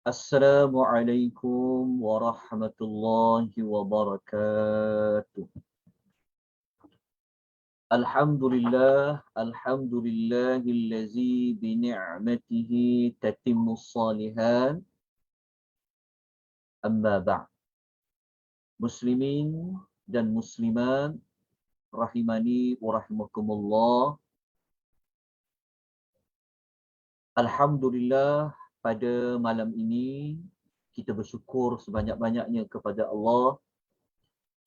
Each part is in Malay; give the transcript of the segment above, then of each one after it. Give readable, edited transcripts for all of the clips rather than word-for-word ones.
Assalamualaikum warahmatullahi wabarakatuh. Alhamdulillahillazi bini'matihi tatimmus salihan. Amma ba'd. Muslimin dan muslimat rahimani wa rahimakumullah. Alhamdulillah, pada malam ini kita bersyukur sebanyak-banyaknya kepada Allah.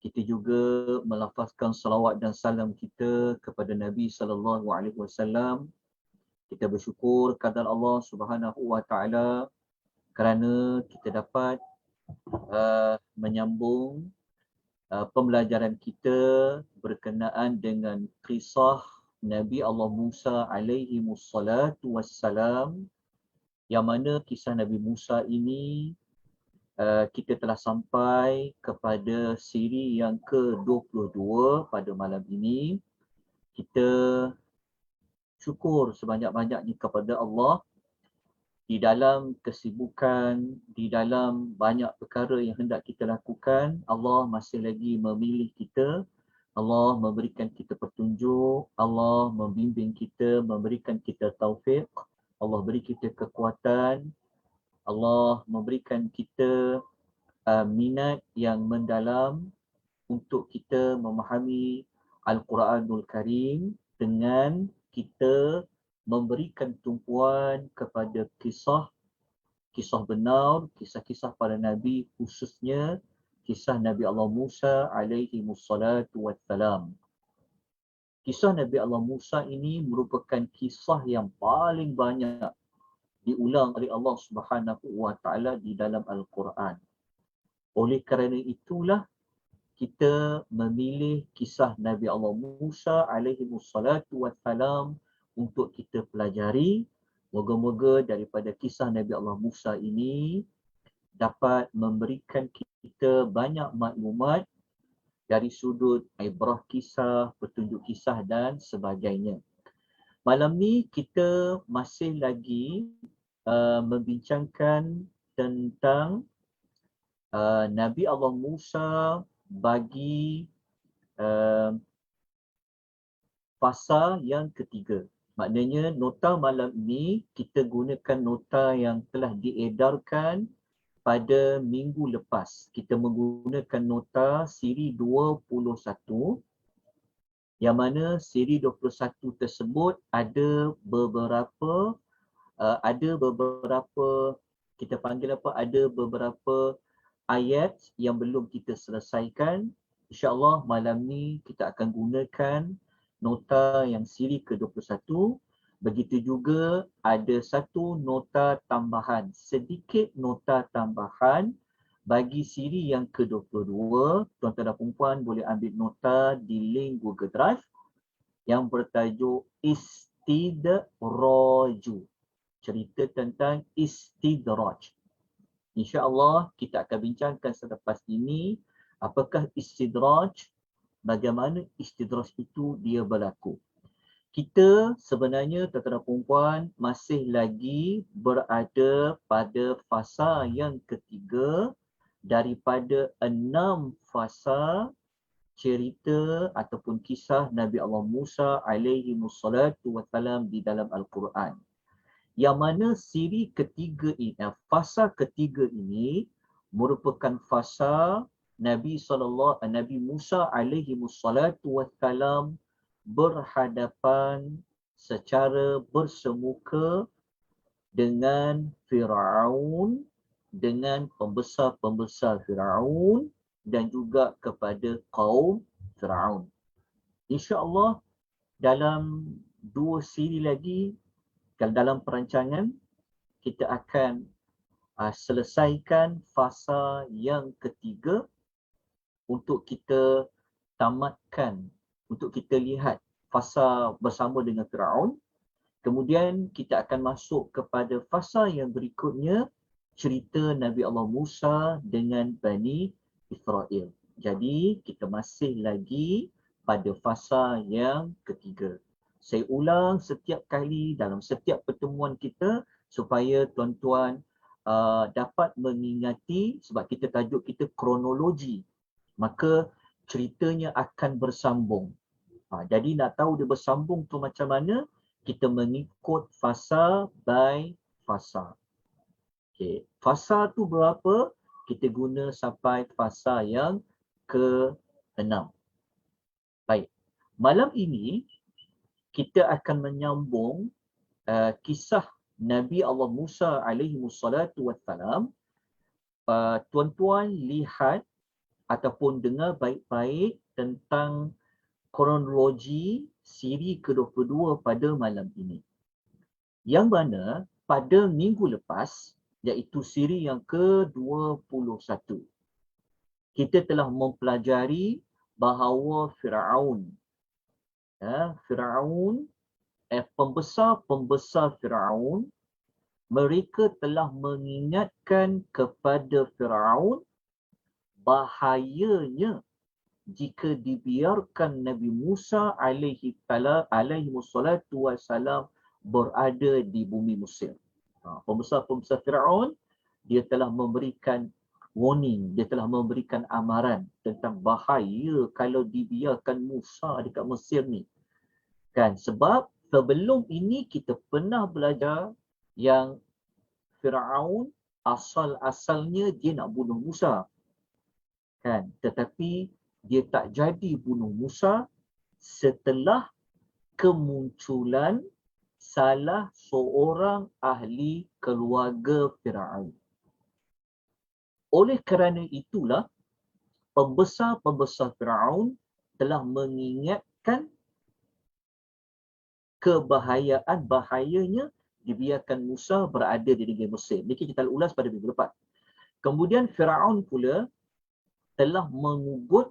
Kita juga melafazkan salawat dan salam kita kepada Nabi sallallahu alaihi wasallam. Kita bersyukur kepada Allah Subhanahu wa taala kerana kita dapat menyambung pembelajaran kita berkenaan dengan kisah Nabi Allah Musa alaihi wassalatu wassalam, yang mana kisah Nabi Musa ini kita telah sampai kepada siri yang ke-22 pada malam ini. Kita syukur sebanyak-banyaknya kepada Allah di dalam kesibukan, di dalam banyak perkara yang hendak kita lakukan. Allah masih lagi memilih kita. Allah memberikan kita petunjuk. Allah membimbing kita, memberikan kita taufik. Allah beri kita kekuatan. Allah memberikan kita minat yang mendalam untuk kita memahami Al-Quranul Karim dengan kita memberikan tumpuan kepada kisah benar, kisah-kisah para Nabi, khususnya kisah Nabi Allah Musa alaihi wassalatu wassalam. Kisah Nabi Allah Musa ini merupakan kisah yang paling banyak diulang oleh Allah Subhanahu wa taala di dalam Al-Quran. Oleh kerana itulah kita memilih kisah Nabi Allah Musa alaihi wassalatu wassalam untuk kita pelajari. Moga-moga daripada kisah Nabi Allah Musa ini dapat memberikan kita banyak maklumat dari sudut ibrah kisah, petunjuk kisah dan sebagainya. Malam ni kita masih lagi membincangkan tentang Nabi Allah Musa bagi fasa yang ketiga. Maknanya nota malam ini kita gunakan nota yang telah diedarkan pada minggu lepas. Kita menggunakan nota siri 21, yang mana siri 21 tersebut ada beberapa kita panggil apa, ada beberapa ayat yang belum kita selesaikan. InsyaAllah malam ni kita akan gunakan nota yang siri ke-21. Begitu juga ada satu nota tambahan, sedikit nota tambahan bagi siri yang ke-22. Tuan-tuan dan puan boleh ambil nota di link Google Drive yang bertajuk Istidraju. Cerita tentang istidraj. InsyaAllah kita akan bincangkan selepas ini apakah istidraj, bagaimana istidraj itu dia berlaku. Kita sebenarnya tuan-tuan dan puan masih lagi berada pada fasa yang ketiga daripada 6 fasa cerita ataupun kisah Nabi Allah Musa alaihi wassalatu wassalam di dalam Al-Quran. Yang mana siri ketiga ini, fasa ketiga ini merupakan fasa Nabi Musa alaihi wassalatu wassalam berhadapan secara bersemuka dengan Firaun, dengan pembesar-pembesar Firaun dan juga kepada kaum Firaun. InsyaAllah dalam 2 siri lagi, dalam perancangan kita akan selesaikan fasa yang ketiga untuk kita tamatkan, untuk kita lihat fasa bersama dengan Firaun. Kemudian kita akan masuk kepada fasa yang berikutnya, cerita Nabi Allah Musa dengan Bani Israel. Jadi kita masih lagi pada fasa yang ketiga. Saya ulang setiap kali dalam setiap pertemuan kita supaya tuan-tuan dapat mengingati, sebab kita tajuk kita kronologi, maka ceritanya akan bersambung. Jadi nak tahu dia bersambung tu macam mana, kita mengikut fasa by fasa. Okay. Fasa tu berapa? Kita guna sampai fasa yang ke-6. Baik. Malam ini kita akan menyambung kisah Nabi Allah Musa alaihi wassalatu wassalam. Tuan-tuan lihat ataupun dengar baik-baik tentang kronologi siri ke-22 pada malam ini. Yang mana pada minggu lepas, iaitu siri yang ke-21, kita telah mempelajari bahawa Firaun, pembesar Firaun, mereka telah mengingatkan kepada Firaun bahayanya jika dibiarkan Nabi Musa alaihi wassalatu wassalam berada di bumi Mesir. Pembesar-pembesar Firaun, dia telah memberikan warning, dia telah memberikan amaran tentang bahaya kalau dibiarkan Musa dekat Mesir ni. Kan, sebab sebelum ini kita pernah belajar yang Firaun asal-asalnya dia nak bunuh Musa. Kan, tetapi dia tak jadi bunuh Musa setelah kemunculan salah seorang ahli keluarga Firaun. Oleh kerana itulah, pembesar-pembesar Firaun telah mengingatkan bahayanya dibiarkan Musa berada di negeri Mesir. Ini kita ulas pada minggu lepas. Kemudian Firaun pula telah mengugut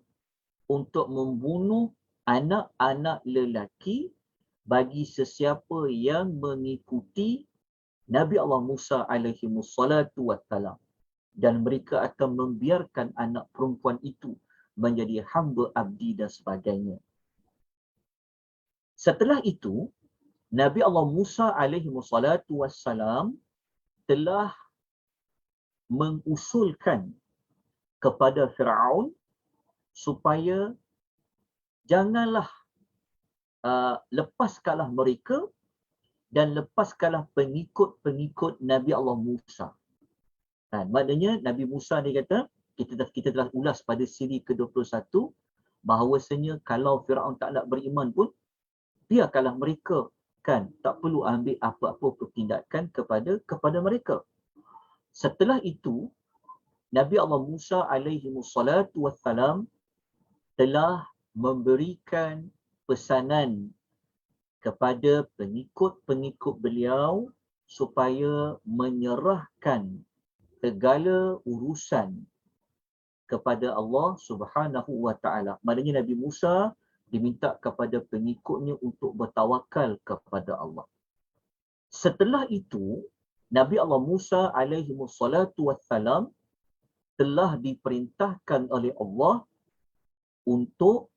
untuk membunuh anak-anak lelaki bagi sesiapa yang mengikuti Nabi Allah Musa alaihi wassalatu wassalam, dan mereka akan membiarkan anak perempuan itu menjadi hamba abdi dan sebagainya. Setelah itu, Nabi Allah Musa alaihi wassalatu wassalam telah mengusulkan kepada Firaun supaya janganlah lepaskanlah mereka dan lepaskanlah pengikut-pengikut Nabi Allah Musa. Maknanya Nabi Musa ni kata, kita telah ulas pada siri ke-21, bahawasanya kalau Firaun tak nak beriman pun, biarkanlah mereka, kan, tak perlu ambil apa-apa pertindakan kepada mereka. Setelah itu, Nabi Allah Musa alaihi wassalatu wassalam telah memberikan pesanan kepada pengikut-pengikut beliau supaya menyerahkan segala urusan kepada Allah Subhanahu wa taala. Maknanya Nabi Musa diminta kepada pengikutnya untuk bertawakal kepada Allah. Setelah itu, Nabi Allah Musa alaihi wassalatu wassalam telah diperintahkan oleh Allah untuk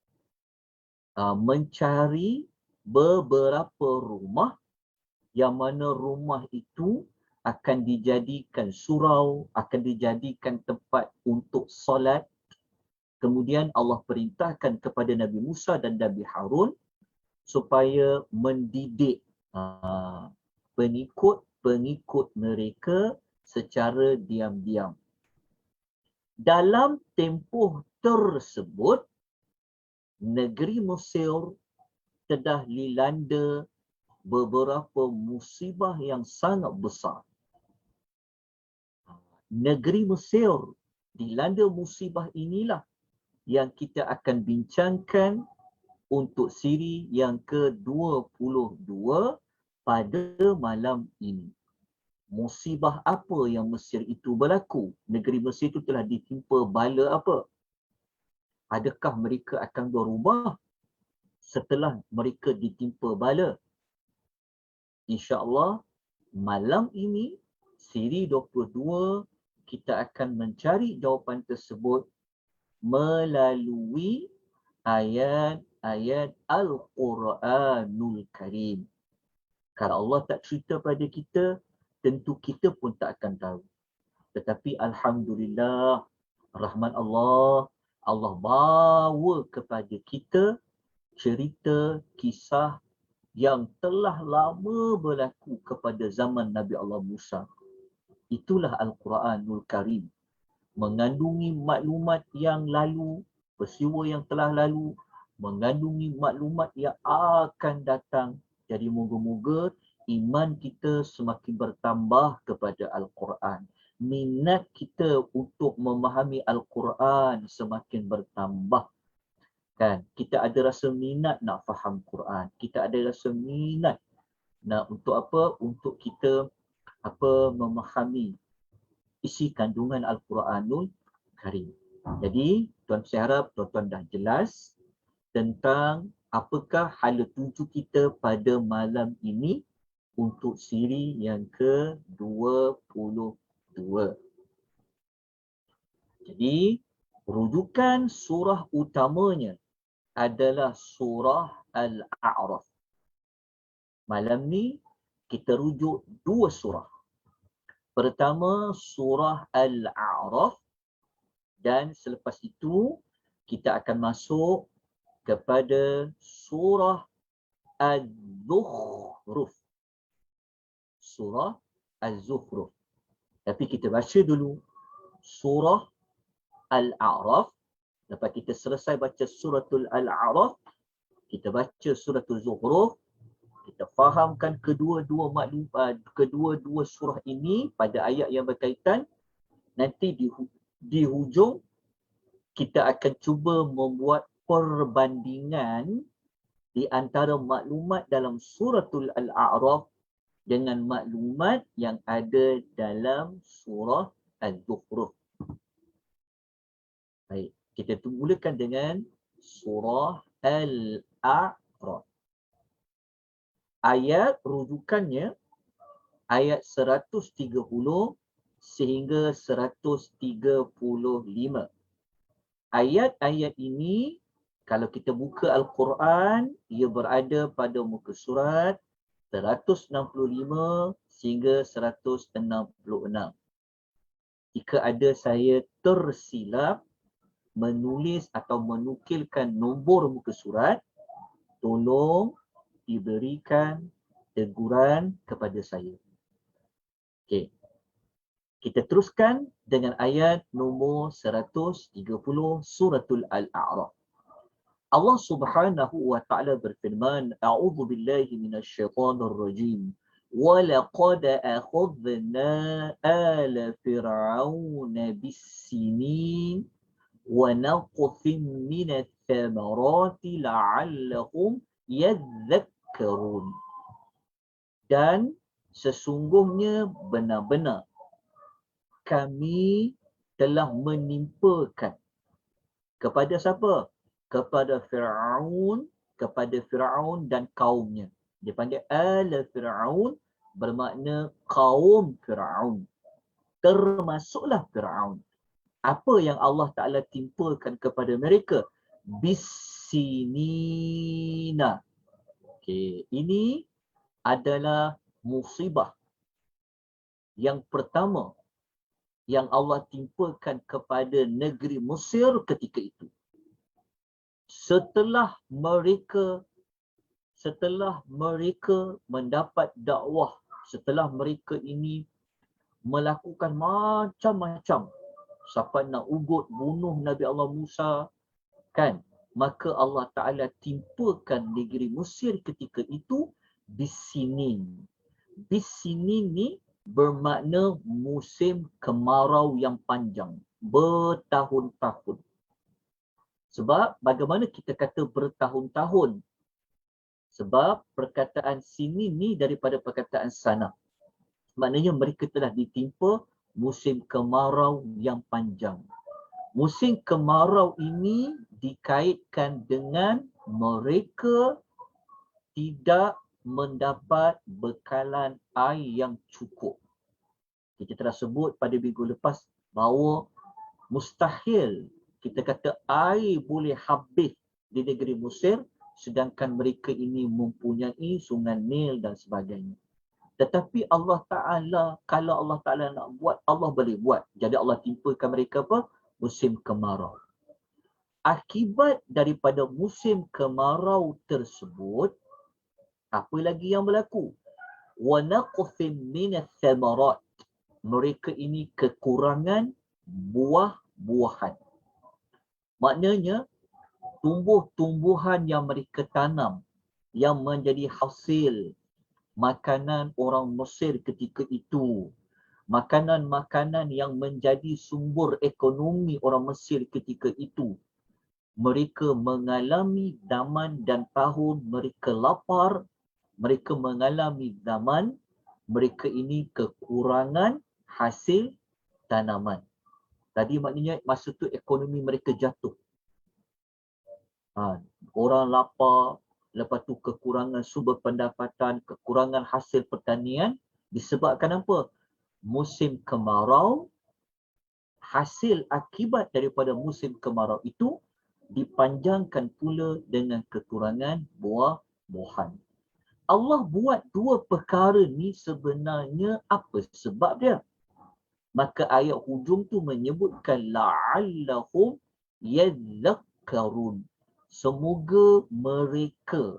mencari beberapa rumah yang mana rumah itu akan dijadikan surau, akan dijadikan tempat untuk solat. Kemudian Allah perintahkan kepada Nabi Musa dan Nabi Harun supaya mendidik pengikut-pengikut mereka secara diam-diam. Dalam tempoh tersebut, negeri Mesir telah dilanda beberapa musibah yang sangat besar. Negeri Mesir dilanda musibah inilah yang kita akan bincangkan untuk siri yang ke-22 pada malam ini. Musibah apa yang Mesir itu berlaku? Negeri Mesir itu telah ditimpa bala apa? Adakah mereka akan berubah setelah mereka ditimpa bala? InsyaAllah malam ini, siri 22, kita akan mencari jawapan tersebut melalui ayat-ayat Al-Quranul Karim. Kalau Allah tak cerita pada kita, tentu kita pun tak akan tahu. Tetapi alhamdulillah, rahmat Allah, Allah bawa kepada kita cerita kisah yang telah lama berlaku kepada zaman Nabi Allah Musa. Itulah Al-Quranul Karim. Mengandungi maklumat yang lalu, peristiwa yang telah lalu, mengandungi maklumat yang akan datang. Jadi moga-moga iman kita semakin bertambah kepada Al-Quran. Minat kita untuk memahami Al-Quran semakin bertambah. Kan? Kita ada rasa minat nak faham Quran. Kita ada rasa minat nak untuk apa? Untuk kita memahami isi kandungan Al-Quranul Karim. Jadi, saya harap tuan-tuan dah jelas tentang apakah hala tuju kita pada malam ini untuk siri yang ke-22. Jadi, rujukan surah utamanya adalah surah Al-A'raf. Malam ni kita rujuk dua surah. Pertama, surah Al-A'raf, dan selepas itu kita akan masuk kepada surah Az-Zukhruf. Surah Az-Zukhruf. Tapi kita baca dulu surah Al-A'raf. Lepas kita selesai baca suratul Al-A'raf, kita baca suratul Zukhruf. Kita fahamkan kedua-dua maklumat, kedua-dua surah ini pada ayat yang berkaitan. Nanti di hujung kita akan cuba membuat perbandingan di antara maklumat dalam suratul Al-A'raf dengan maklumat yang ada dalam surah Az-Zukhruf. Baik, kita mulakan dengan surah Al-A'raf. Ayat rujukannya ayat 130 sehingga 135. Ayat-ayat ini kalau kita buka Al-Quran, ia berada pada muka surat 165 sehingga 166. Jika ada saya tersilap menulis atau menukilkan nombor muka surat, tolong diberikan teguran kepada saya. Okey. Kita teruskan dengan ayat nombor 130 suratul Al-A'raf. Allah Subhanahu wa taala berfirman, A'udzu billahi minasyaitonir rajim. Wa laqad akhadna ala fir'auna bis-sinin wa naqthin minats thamarati la'allahum yadhakkarun. Dan sesungguhnya benar-benar kami telah menimpakan kepada siapa? Kepada Fir'aun dan kaumnya. Dia panggil ala Fir'aun bermakna kaum Fir'aun. Termasuklah Fir'aun. Apa yang Allah Ta'ala timpakan kepada mereka? Bisinina. Okay. Ini adalah musibah yang pertama yang Allah timpakan kepada negeri Mesir ketika itu. Setelah mereka mendapat dakwah, setelah mereka ini melakukan macam-macam sampai nak ugut bunuh Nabi Allah Musa, kan? Maka Allah Ta'ala timpakan negeri Mesir ketika itu bisinin. Bisinin ni bermakna musim kemarau yang panjang, bertahun-tahun. Sebab bagaimana kita kata bertahun-tahun? Sebab perkataan sinin ni daripada perkataan sana. Maknanya mereka telah ditimpa musim kemarau yang panjang. Musim kemarau ini dikaitkan dengan mereka tidak mendapat bekalan air yang cukup. Kita telah sebut pada minggu lepas bahawa mustahil kita kata air boleh habis di negeri Mesir sedangkan mereka ini mempunyai sungai Nil dan sebagainya. Tetapi Allah Ta'ala, kalau Allah Ta'ala nak buat, Allah boleh buat. Jadi Allah timpakan mereka apa? Musim kemarau. Akibat daripada musim kemarau tersebut, apa lagi yang berlaku? وَنَقْفٍ مِنَ الثَّمَرَاتِ. Mereka ini kekurangan buah-buahan. Maknanya, tumbuh-tumbuhan yang mereka tanam, yang menjadi hasil makanan orang Mesir ketika itu, makanan-makanan yang menjadi sumber ekonomi orang Mesir ketika itu, mereka mengalami zaman dan tahun mereka lapar, mereka mengalami zaman mereka ini kekurangan hasil tanaman. Tadi maknanya masa tu ekonomi mereka jatuh. Orang lapar, lepas tu kekurangan sumber pendapatan, kekurangan hasil pertanian disebabkan apa? Musim kemarau, hasil akibat daripada musim kemarau itu dipanjangkan pula dengan kekurangan buah-buahan. Allah buat dua perkara ni sebenarnya apa sebab dia? Maka ayat hujung tu menyebutkan la'allahum yadhakkarun. Semoga mereka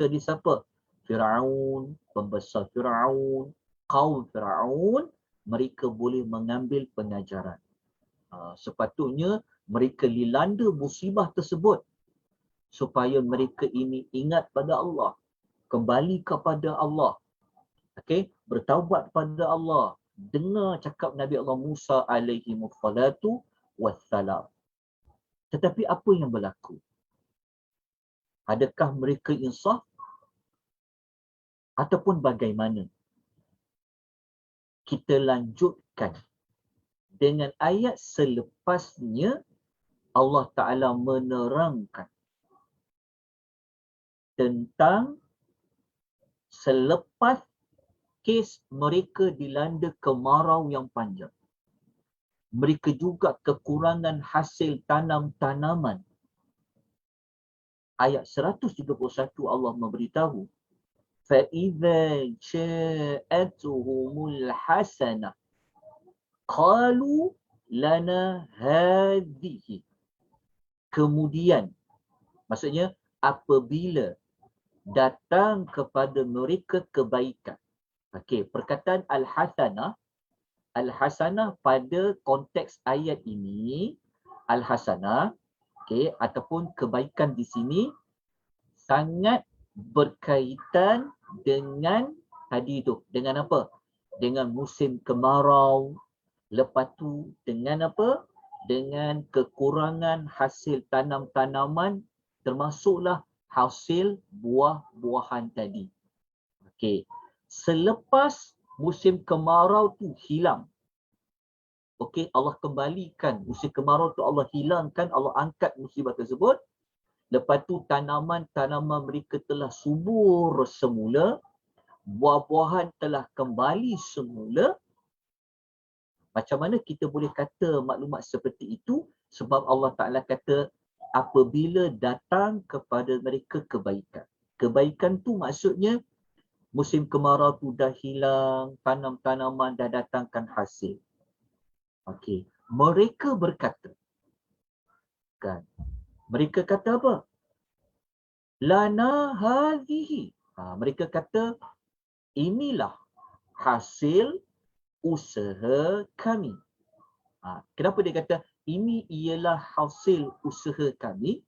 ni siapa? Firaun, pembesar Firaun, kaum Firaun, mereka boleh mengambil pengajaran. Sepatutnya mereka dilanda musibah tersebut supaya mereka ini ingat pada Allah, kembali kepada Allah, bertaubat pada Allah, dengar cakap Nabi Allah Musa alaihi wassalatu wassalam. Tetapi apa yang berlaku? Adakah mereka insaf ataupun bagaimana? Kita lanjutkan dengan ayat selepasnya. Allah Ta'ala menerangkan tentang selepas kes mereka dilanda kemarau yang panjang. Mereka juga kekurangan hasil tanam-tanaman. Ayat 131 Allah memberitahu, فَإِذَا جَاءَتْهُمُ الْحَسَنَةُ قَالُوا لَنَا هَذِهِ. Kemudian, maksudnya apabila datang kepada mereka kebaikan. Perkataan al-hasanah, al-hasanah pada konteks ayat ini, al-hasanah, ataupun kebaikan di sini sangat berkaitan dengan tadi tu. Dengan apa? Dengan musim kemarau. Lepas tu dengan apa? Dengan kekurangan hasil tanam-tanaman, termasuklah hasil buah-buahan tadi. Selepas musim kemarau tu hilang, Allah kembalikan musim kemarau tu, Allah hilangkan, Allah angkat musibah tersebut. Lepas tu tanaman-tanaman mereka telah subur semula, buah-buahan telah kembali semula. Macam mana kita boleh kata maklumat seperti itu? Sebab Allah Ta'ala kata apabila datang kepada mereka kebaikan. Kebaikan tu maksudnya musim kemarau tu dah hilang, tanam-tanaman dah datangkan hasil. Mereka berkata, mereka kata apa? Lana hadhihi. Mereka kata inilah hasil usaha kami. Kenapa dia kata ini ialah hasil usaha kami?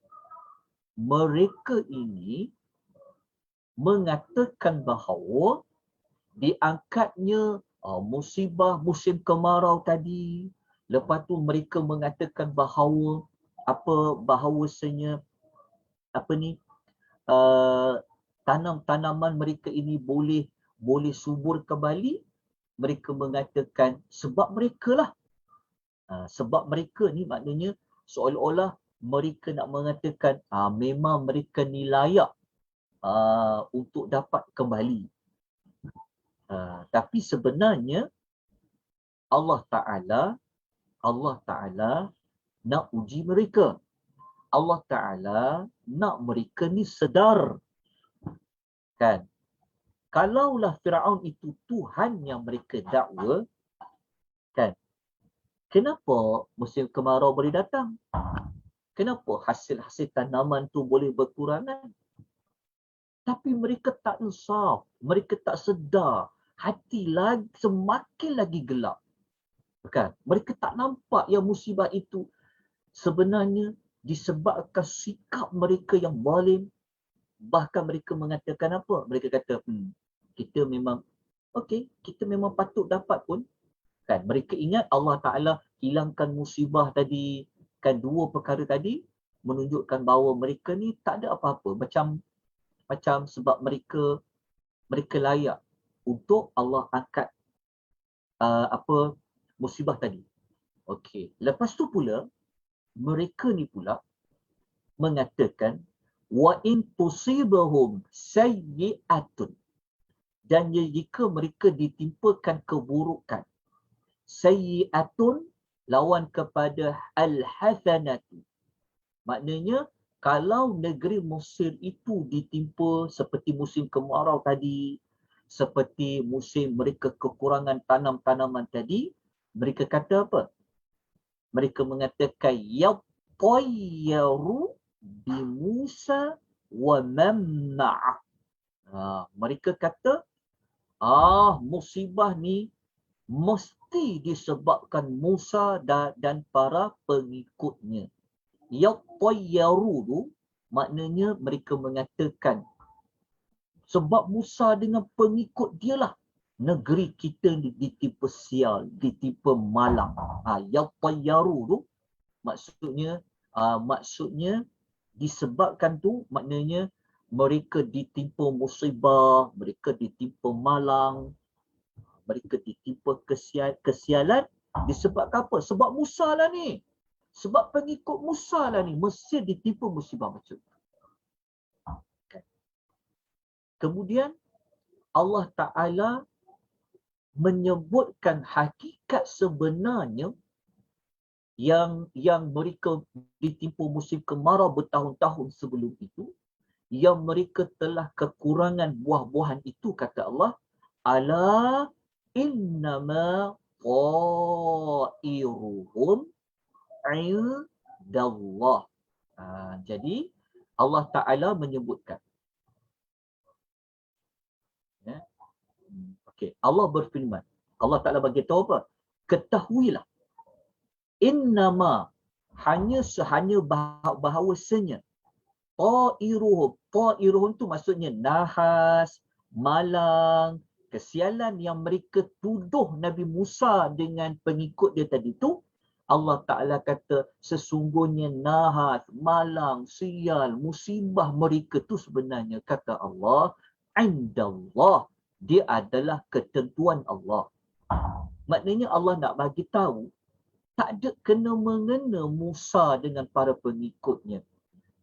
Mereka ini mengatakan bahawa diangkatnya musibah musim kemarau tadi. Lepas tu mereka mengatakan bahawa bahawasanya tanam-tanaman mereka ini boleh subur kembali. Mereka mengatakan sebab mereka lah. Sebab mereka ni maknanya seolah-olah mereka nak mengatakan memang mereka ni layak untuk dapat kembali. Tapi sebenarnya Allah Ta'ala nak uji mereka. Allah Ta'ala nak mereka ni sedar. Kalaulah Firaun itu Tuhan yang mereka dakwa, kan? Kenapa musim kemarau boleh datang? Kenapa hasil-hasil tanaman tu boleh berkurangan? Tapi mereka tak insaf, mereka tak sedar. Hati lagi semakin lagi gelap. Kan? Mereka tak nampak yang musibah itu sebenarnya disebabkan sikap mereka yang zalim. Bahkan mereka mengatakan apa? Mereka kata, kita memang, okey, kita memang patut dapat pun. Kan? Mereka ingat Allah Ta'ala hilangkan musibah tadi. Kan dua perkara tadi menunjukkan bahawa mereka ni tak ada apa-apa. Macam sebab mereka layak untuk Allah angkat musibah tadi. Okey. Lepas tu pula, mereka ni pula mengatakan wa in tusibahum sayyi'atun, dan jika mereka ditimpakan keburukan, sayyi'atun lawan kepada al-hasanatu, maknanya kalau negeri Mesir itu ditimpa seperti musim kemarau tadi, seperti musim mereka kekurangan tanam-tanaman tadi, mereka kata apa? Mereka mengatakan yatayyaru bi Musa wa man ma'ah. Mereka kata musibah ni mesti disebabkan Musa dan para pengikutnya. Yatayyaru tu maknanya mereka mengatakan sebab Musa dengan pengikut dialah negeri kita ditimpa sial, ditimpa malang. Yatayyaru tu maksudnya disebabkan tu maknanya mereka ditimpa musibah, mereka ditimpa malang, mereka ditimpa kesialan disebabkan apa? Sebab Musa lah ni. Sebab pengikut Musa lah ni. Mesir ditimpa musibah macam tu. Kemudian Allah Ta'ala menyebutkan hakikat sebenarnya yang mereka ditimpa musim kemarau bertahun-tahun sebelum itu, yang mereka telah kekurangan buah-buahan itu, kata Allah, ala innama ta'iruhum indallah. Jadi Allah Ta'ala menyebutkan, Allah berfirman, Allah Ta'ala bagi tahu apa? Ketahuilah, innama, hanya bahawasanya, ta'iruhum tu maksudnya nahas, malang, kesialan yang mereka tuduh Nabi Musa dengan pengikut dia tadi tu, Allah Ta'ala kata sesungguhnya nahas, malang, sial, musibah mereka tu sebenarnya, kata Allah, indallah, dia adalah ketentuan Allah. Maknanya Allah nak bagi tahu tak ada kena-mengena Musa dengan para pengikutnya.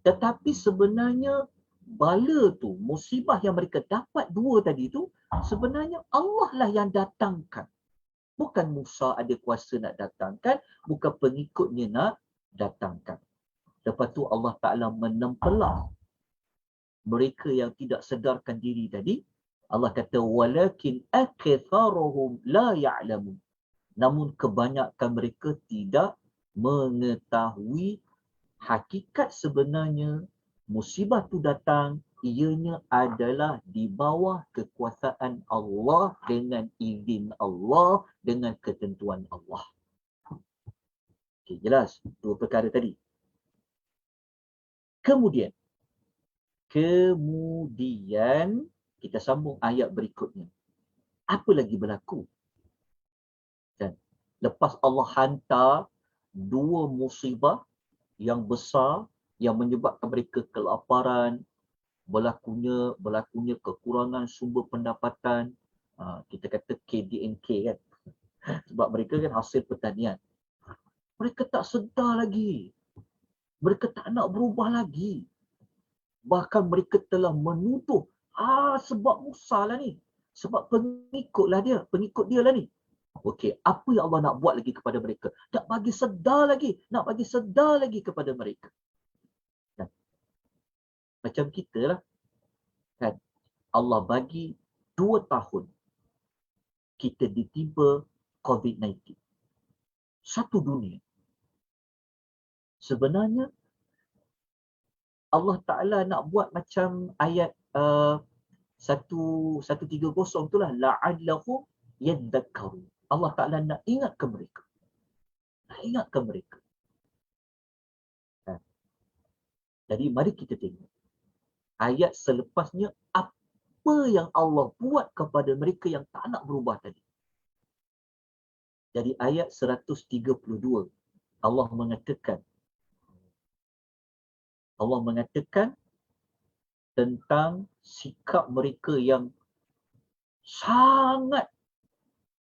Tetapi sebenarnya bala tu, musibah yang mereka dapat dua tadi tu, sebenarnya Allah lah yang datangkan. Bukan Musa ada kuasa nak datangkan, bukan pengikutnya nak datangkan. Lepas tu Allah Ta'ala menempelah mereka yang tidak sedarkan diri tadi. Allah kata, walakin aktsaruhum la ya'lamun. Namun kebanyakan mereka tidak mengetahui hakikat sebenarnya musibah tu datang, ianya adalah di bawah kekuasaan Allah, dengan izin Allah, dengan ketentuan Allah. Okay, jelas dua perkara tadi. Kemudian kita sambung ayat berikutnya. Apa lagi berlaku? Dan lepas Allah hantar dua musibah yang besar yang menyebabkan mereka kelaparan, berlakunya kekurangan sumber pendapatan, kita kata KDNK kan, sebab mereka kan hasil pertanian. Mereka tak sedar lagi, mereka tak nak berubah lagi, bahkan mereka telah menuduh sebab Musa lah ni, sebab pengikut dia lah ni. Okey, apa yang Allah nak buat lagi kepada mereka? Nak bagi sedar lagi kepada mereka. Dan macam kita lah, kan, Allah bagi 2 tahun kita ditimpa COVID-19. Satu dunia. Sebenarnya Allah Ta'ala nak buat macam ayat 130 itulah, la'allahum yadhakkarun. Allah Ta'ala nak ingatkan mereka. Nak ingatkan mereka. Jadi mari kita tengok ayat selepasnya apa yang Allah buat kepada mereka yang tak nak berubah tadi. Jadi ayat 132 Allah mengatakan tentang sikap mereka yang sangat,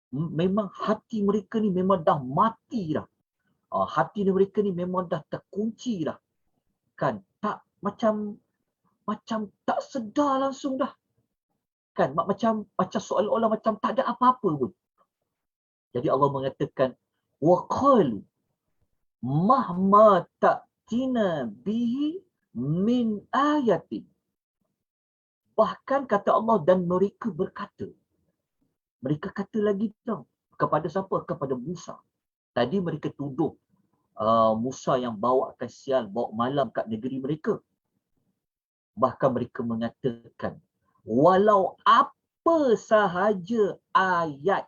memang hati mereka ni memang dah mati dah. Hati mereka ni memang dah terkunci dah. Kan, tak macam tak sedar langsung dah. Kan, macam seolah-olah macam tak ada apa-apa pun. Jadi Allah mengatakan, wa qalu mahma ta'tina bihi min ayatin. Bahkan kata Allah, dan mereka berkata. Mereka kata lagi tau. Kepada siapa? Kepada Musa. Tadi mereka tuduh Musa yang bawa sial, bawa malam kat negeri mereka. Bahkan mereka mengatakan, walau apa sahaja ayat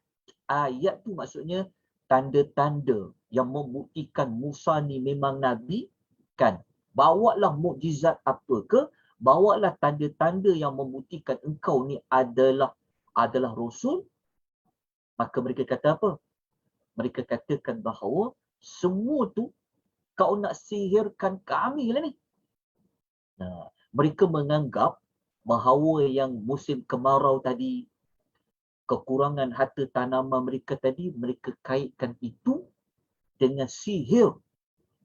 tu maksudnya tanda-tanda yang membuktikan Musa ni memang Nabi, kan? Bawalah mukjizat apa ke, bawalah tanda-tanda yang membuktikan engkau ni adalah Rasul. Maka mereka kata apa? Mereka katakan bahawa semua tu kau nak sihirkan kami lah ni. Nah, mereka menganggap bahawa yang musim kemarau tadi, kekurangan harta tanaman mereka tadi, mereka kaitkan itu dengan sihir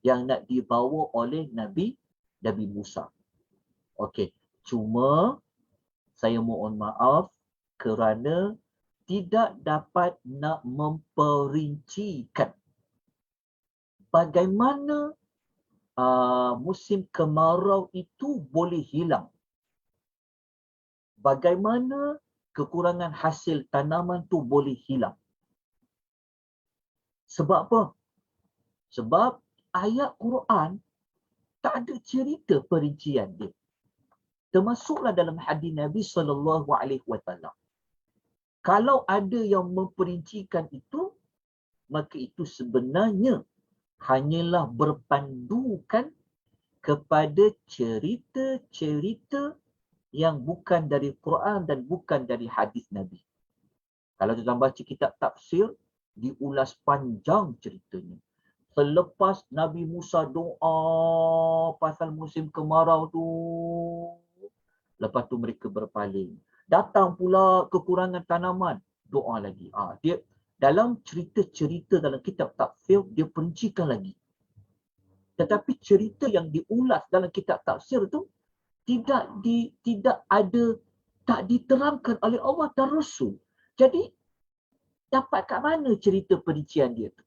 yang nak dibawa oleh Nabi Musa. Okey, cuma saya mohon maaf kerana tidak dapat nak memperincikan bagaimana musim kemarau itu boleh hilang. Bagaimana kekurangan hasil tanaman tu boleh hilang. Sebab apa? Sebab ayat Quran tak ada cerita perincian dia. Termasuklah dalam hadis Nabi SAW. Kalau ada yang memperincikan itu, maka itu sebenarnya hanyalah berpandukan kepada cerita-cerita yang bukan dari Quran dan bukan dari hadis Nabi. Kalau kita baca kitab tafsir, diulas panjang ceritanya. Selepas Nabi Musa doa pasal musim kemarau tu, lepas tu mereka berpaling. Datang pula kekurangan tanaman, doa lagi. Dia dalam cerita-cerita dalam kitab tafsir, dia perincikan lagi. Tetapi cerita yang diulas dalam kitab tafsir tu tidak diterangkan oleh Allah dan Rasul. Jadi dapat kat mana cerita perincian dia tu?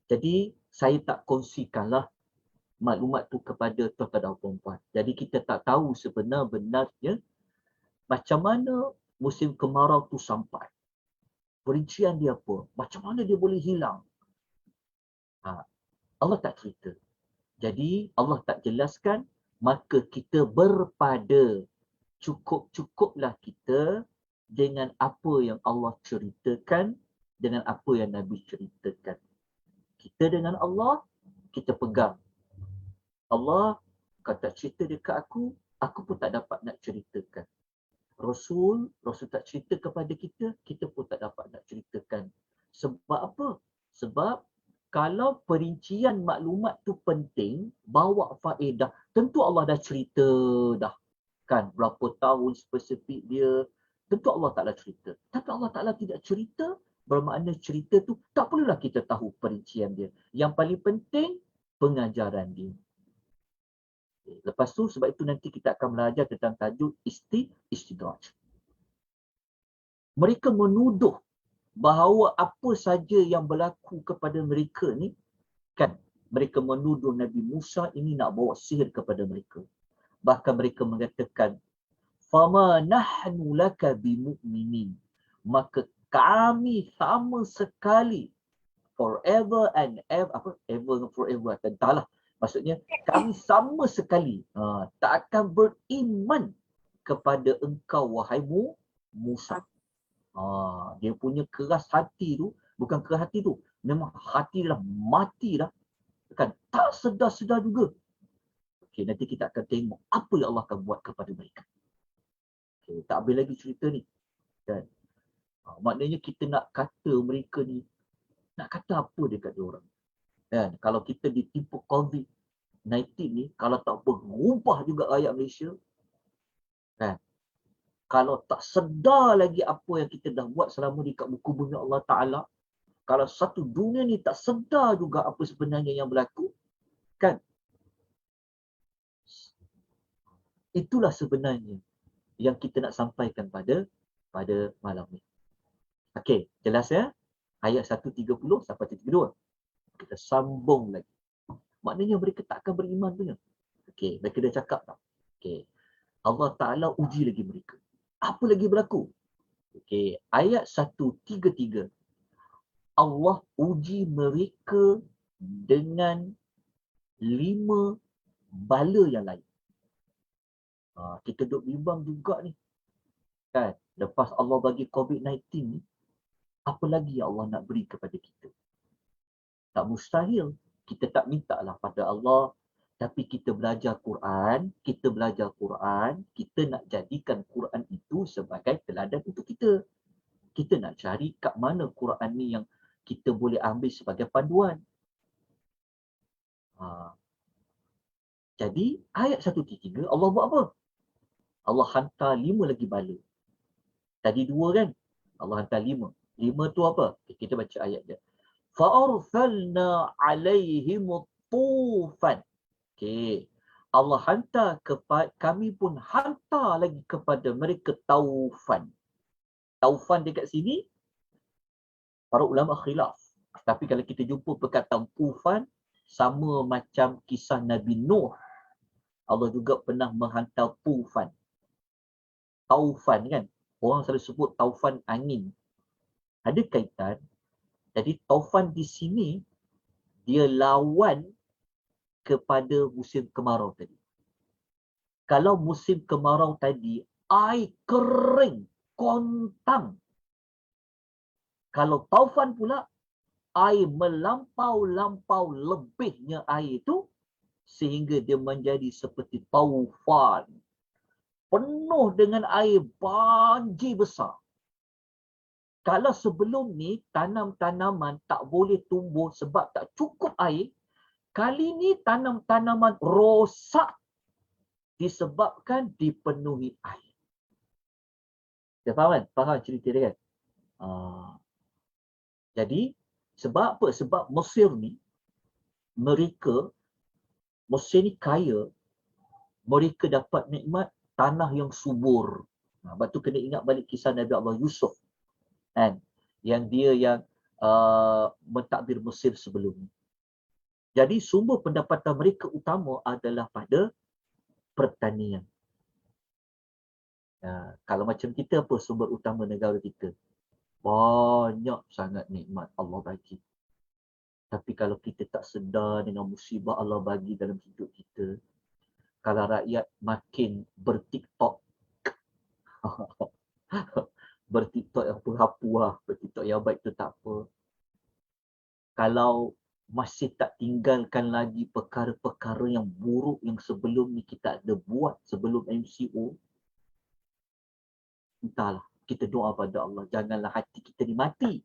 Jadi saya tak kongsikanlah maklumat tu kepada tuan-tuan dan puan-puan. Jadi kita tak tahu sebenar-benarnya macam mana musim kemarau tu sampai. Perincian dia apa? Macam mana dia boleh hilang? Allah tak cerita. Jadi Allah tak jelaskan, maka kita berpada. Cukup-cukuplah kita dengan apa yang Allah ceritakan, dengan apa yang Nabi ceritakan. Kita dengan Allah, kita pegang. Allah kata cerita dekat aku pun tak dapat nak ceritakan. Rasul tak cerita kepada kita, kita pun tak dapat nak ceritakan. Sebab apa? Sebab kalau perincian maklumat tu penting, bawa faedah, tentu Allah dah cerita dah. Kan, berapa tahun spesifik dia, tentu Allah Ta'ala cerita. Tapi Allah Ta'ala tidak cerita, bermakna cerita tu tak perlulah kita tahu perincian dia. Yang paling penting, pengajaran dia. Lepas tu, sebab itu nanti kita akan belajar tentang tajuk istidraj. Mereka menuduh bahawa apa saja yang berlaku kepada mereka ni, kan, mereka menuduh Nabi Musa ini nak bawa sihir kepada mereka. Bahkan mereka mengatakan, Fama nahnu laka bimu'minin. Maka kami sama sekali forever and ever, apa ever forever, entahlah, maksudnya kami sama sekali tak akan beriman kepada engkau wahai Musa. Dia punya keras hati tu, bukan keras hati tu, memang hati dah mati dah, kan, tak sedar-sedar juga. Okey, nanti kita akan tengok apa yang Allah akan buat kepada mereka. Okey, tak habis lagi cerita ni, kan. Maknanya kita nak kata mereka ni, nak kata apa dekat dia orang, kan. Kalau kita ditipu COVID-19 ni, kalau tak berubah juga rakyat Malaysia, kan, kalau tak sedar lagi apa yang kita dah buat selama ni kat muka bumi Allah Ta'ala, kalau satu dunia ni tak sedar juga apa sebenarnya yang berlaku, kan, itulah sebenarnya yang kita nak sampaikan pada malam ni. Okey, jelas ya? Ayat 130 sampai 32. Kita sambung lagi. Maknanya mereka tak akan beriman punya. Okey, mereka dah cakap tak? Okey. Allah Ta'ala uji lagi mereka. Apa lagi berlaku? Okey, ayat 133. Allah uji mereka dengan 5 bala yang lain. Kita duduk bimbang juga ni, kan. Lepas Allah bagi COVID-19 ni, apa lagi yang Allah nak beri kepada kita? Tak mustahil. Kita tak minta lah pada Allah, tapi kita belajar Quran, kita nak jadikan Quran itu sebagai teladan untuk kita. Kita nak cari kat mana Quran ni yang kita boleh ambil sebagai panduan. Jadi ayat 133 Allah buat apa? Allah hantar 5 lagi bala. Tadi 2 kan? Allah hantar 5. 5 tu apa? Kita baca ayat dia. Fa'arsalna alaihim tufan. Okey. Allah hantar kepada, kami pun hantar lagi kepada mereka taufan. Taufan dekat sini para ulama khilaf. Tapi kalau kita jumpa perkataan tufan, sama macam kisah Nabi Nuh. Allah juga pernah menghantar tufan. Taufan kan? Orang selalu sebut taufan angin. Ada kaitan. Jadi taufan di sini dia lawan kepada musim kemarau tadi. Kalau musim kemarau tadi air kering, kontang. Kalau taufan pula air melampau-lampau lebihnya air itu sehingga dia menjadi seperti taufan. Penuh dengan air banjir besar. Kalau sebelum ni tanam-tanaman tak boleh tumbuh sebab tak cukup air, kali ni tanam-tanaman rosak disebabkan dipenuhi air. Dia faham kan? Faham cerita dia kan? Jadi, sebab apa? Sebab Mesir ni, Mesir ni kaya, mereka dapat nikmat tanah yang subur. Sebab tu kena ingat balik kisah Nabi Allah Yusuf. Kan? Yang dia yang mentadbir Mesir sebelum ni. Jadi sumber pendapatan mereka utama adalah pada pertanian. Kalau macam kita, apa sumber utama negara kita? Banyak sangat nikmat Allah bagi. Tapi kalau kita tak sedar dengan musibah Allah bagi dalam hidup kita, kalau rakyat makin bertiktok, bertiktok yang perapu lah, bertiktok yang baik tu tak apa. Kalau masih tak tinggalkan lagi perkara-perkara yang buruk yang sebelum ni kita ada buat sebelum MCO, entahlah, kita doa pada Allah, janganlah hati kita ni mati.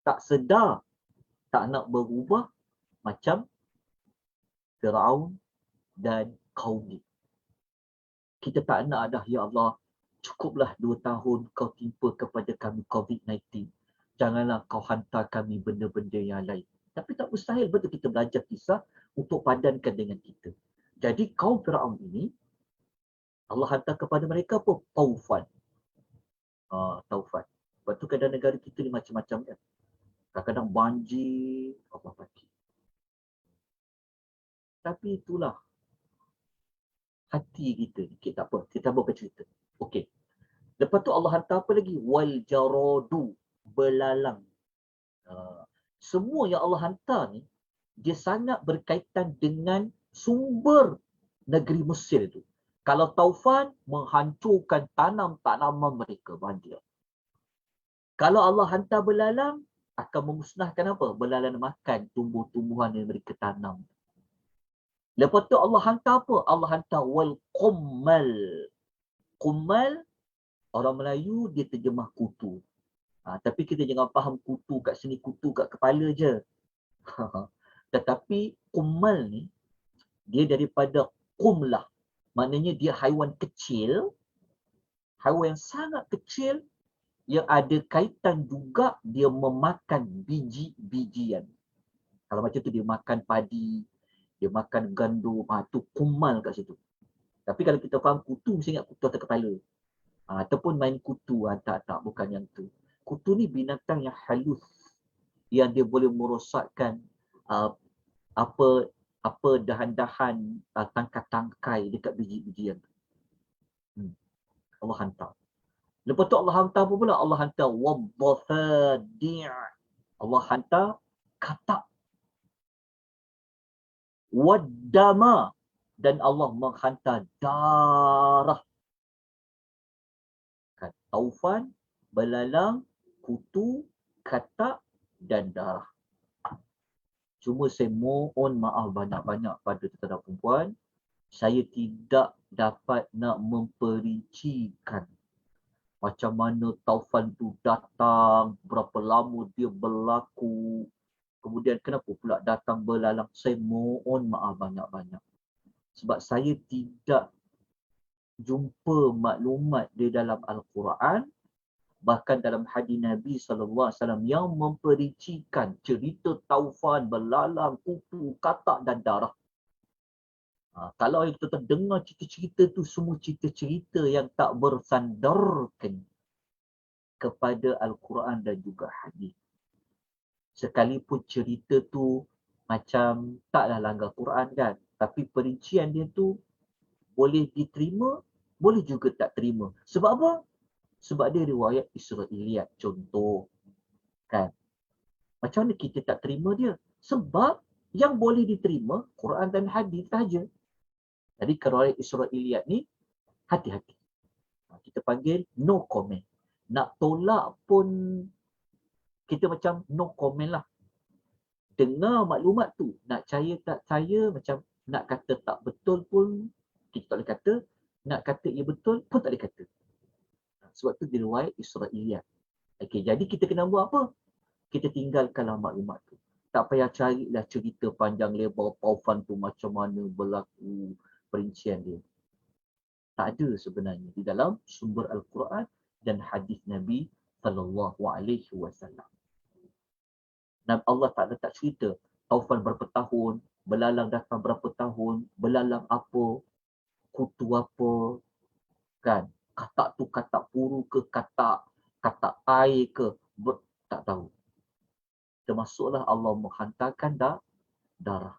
Tak sedar, tak nak berubah macam Firaun dan kaum ni. Kita tak nak dah, ya Allah, cukuplah 2 tahun kau timpa kepada kami COVID-19. Janganlah kau hantar kami benda-benda yang lain. Tapi tak mustahil, betul kita belajar kisah untuk padankan dengan kita. Jadi kaum Firaun ini, Allah hantar kepada mereka apa? Taufan. Taufan. Sebab tu kadang negara kita ni macam-macam kan. Kadang-kadang banjir, apa-apa. Tapi itulah hati kita. Okay, tak apa. Kita bukan cerita. Okey. Lepas tu Allah hantar apa lagi? Wal jaradu, belalang. Semua yang Allah hantar ni, dia sangat berkaitan dengan sumber negeri Mesir itu. Kalau taufan, menghancurkan tanam-tanaman mereka banjir. Kalau Allah hantar belalang, akan memusnahkan apa? Belalang makan tumbuh-tumbuhan yang mereka tanam. Lepas tu Allah hantar apa? Allah hantar wal qummal. Qummal, orang Melayu dia terjemah kutu. Tapi kita jangan faham kutu kat sini, kutu kat kepala je. Tetapi qummal ni, dia daripada qumlah. Maknanya dia haiwan kecil, haiwan yang sangat kecil yang ada kaitan juga dia memakan biji-bijian. Kalau macam tu dia makan padi, dia makan gandum, tu kumal kat situ. Tapi kalau kita faham kutu, mesti ingat kutu atas kepala. Ataupun main kutu, tak, bukan yang tu. Kutu ni binatang yang halus, yang dia boleh merosakkan apa dahan-dahan, tangkai-tangkai dekat biji-bijian. Allah hantar. Lepas tu Allah hantar apa pula? Allah hantar waddafadi'. Allah hantar katak. Waddama. Dan Allah menghantar darah. Taufan, belalang, kutu, katak dan darah. Cuma saya mohon maaf banyak-banyak pada tuan-tuan dan puan. Saya tidak dapat nak memperincikan macam mana taufan tu datang, berapa lama dia berlaku, kemudian kenapa pula datang belalang. Saya mohon maaf banyak-banyak. Sebab saya tidak jumpa maklumat di dalam Al-Quran, bahkan dalam hadis Nabi SAW yang memperincikan cerita taufan, belalang, kutu, katak dan darah. Kalau kita dengar cerita-cerita tu semua cerita-cerita yang tak bersandarkan kepada Al-Quran dan juga hadis. Sekalipun cerita tu macam taklah langgar Quran kan, tapi perincian dia tu boleh diterima, boleh juga tak terima. Sebab apa? Sebab dia riwayat Israiliyat contoh. Kan? Macam mana kita tak terima dia? Sebab yang boleh diterima Quran dan hadis saja. Jadi riwayat Israiliyat ni hati-hati. Kita panggil no comment. Nak tolak pun kita macam no comment lah. Dengar maklumat tu, nak percaya tak percaya, macam nak kata tak betul pun kita tak boleh kata, nak kata ia betul pun tak boleh kata. Sebab tu diriwayat Israiliyat. Okey, jadi kita kena buat apa? Kita tinggalkanlah maklumat tu. Tak payah carilah cerita panjang lebar taufan tu macam mana berlaku, perincian dia. Tak ada sebenarnya di dalam sumber Al-Quran dan hadis Nabi SAW. Dan Allah tak letak cerita taufan berapa tahun, belalang datang berapa tahun, belalang apa, kutu apa, kan? Katak tu katak puru ke, katak air ke, tak tahu. Termasuklah Allah menghantarkan darah.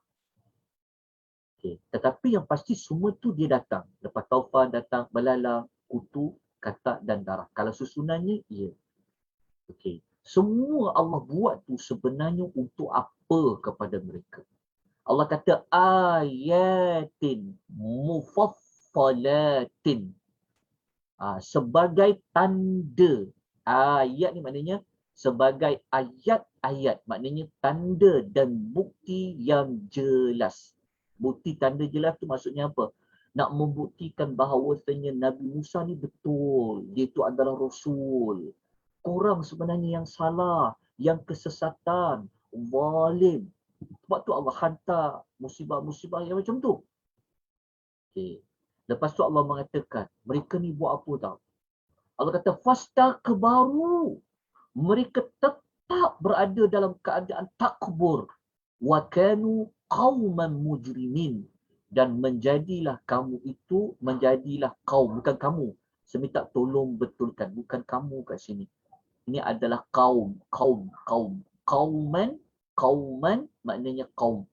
Okay. Tetapi yang pasti semua tu dia datang. Lepas taufan datang belalang, kutu, katak dan darah. Kalau susunannya, ya. Okey. Semua Allah buat tu sebenarnya untuk apa kepada mereka? Allah kata ayatin mufassalatin. Sebagai tanda. Ayat ni maknanya sebagai ayat-ayat. Maknanya tanda dan bukti yang jelas. Bukti tanda jelas tu maksudnya apa? Nak membuktikan bahawasanya Nabi Musa ni betul. Dia tu adalah Rasul. Korang sebenarnya yang salah, yang kesesatan, zalim. Sebab tu Allah hantar musibah-musibah yang macam tu. Okay. Lepas tu Allah mengatakan, mereka ni buat apa tau? Allah kata, fastakbaru. Mereka tetap berada dalam keadaan takbur. Wa kanu qauman mujrimin. Dan menjadilah kamu itu, menjadilah kaum. Bukan kamu. Saya minta tolong betulkan. Bukan kamu kat sini. Ini adalah kaum. Kauman maknanya kaum.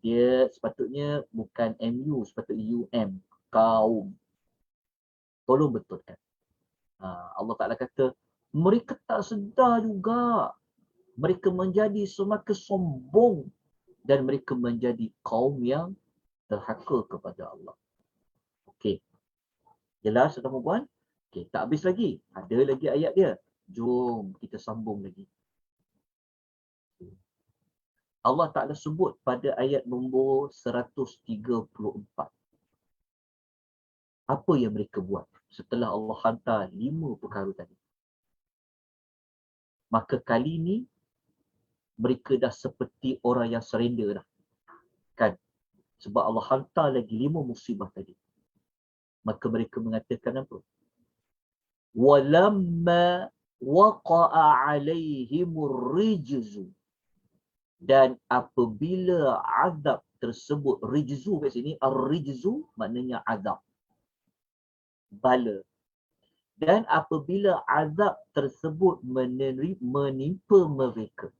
Dia sepatutnya bukan MU, sepatutnya UM. Kaum. Tolong betulkan. Allah Ta'ala kata, mereka tak sedar juga. Mereka menjadi semakin sombong dan mereka menjadi kaum yang terhaka kepada Allah. Okey. Jelas tuan-tuan? Okey, tak habis lagi. Ada lagi ayat dia. Jom kita sambung lagi. Allah Ta'ala sebut pada ayat nombor 134. Apa yang mereka buat setelah Allah hantar 5 perkara tadi. Maka kali ini mereka dah seperti orang yang surrender dah. Kan? Sebab Allah hantar lagi 5 musibah tadi. Maka mereka mengatakan apa? Walamma waqa'a alaihimur rijzu. Dan apabila azab tersebut, rijzu kat sini, ar-rijzu maknanya azab. Bala. Dan apabila azab tersebut menimpa mereka,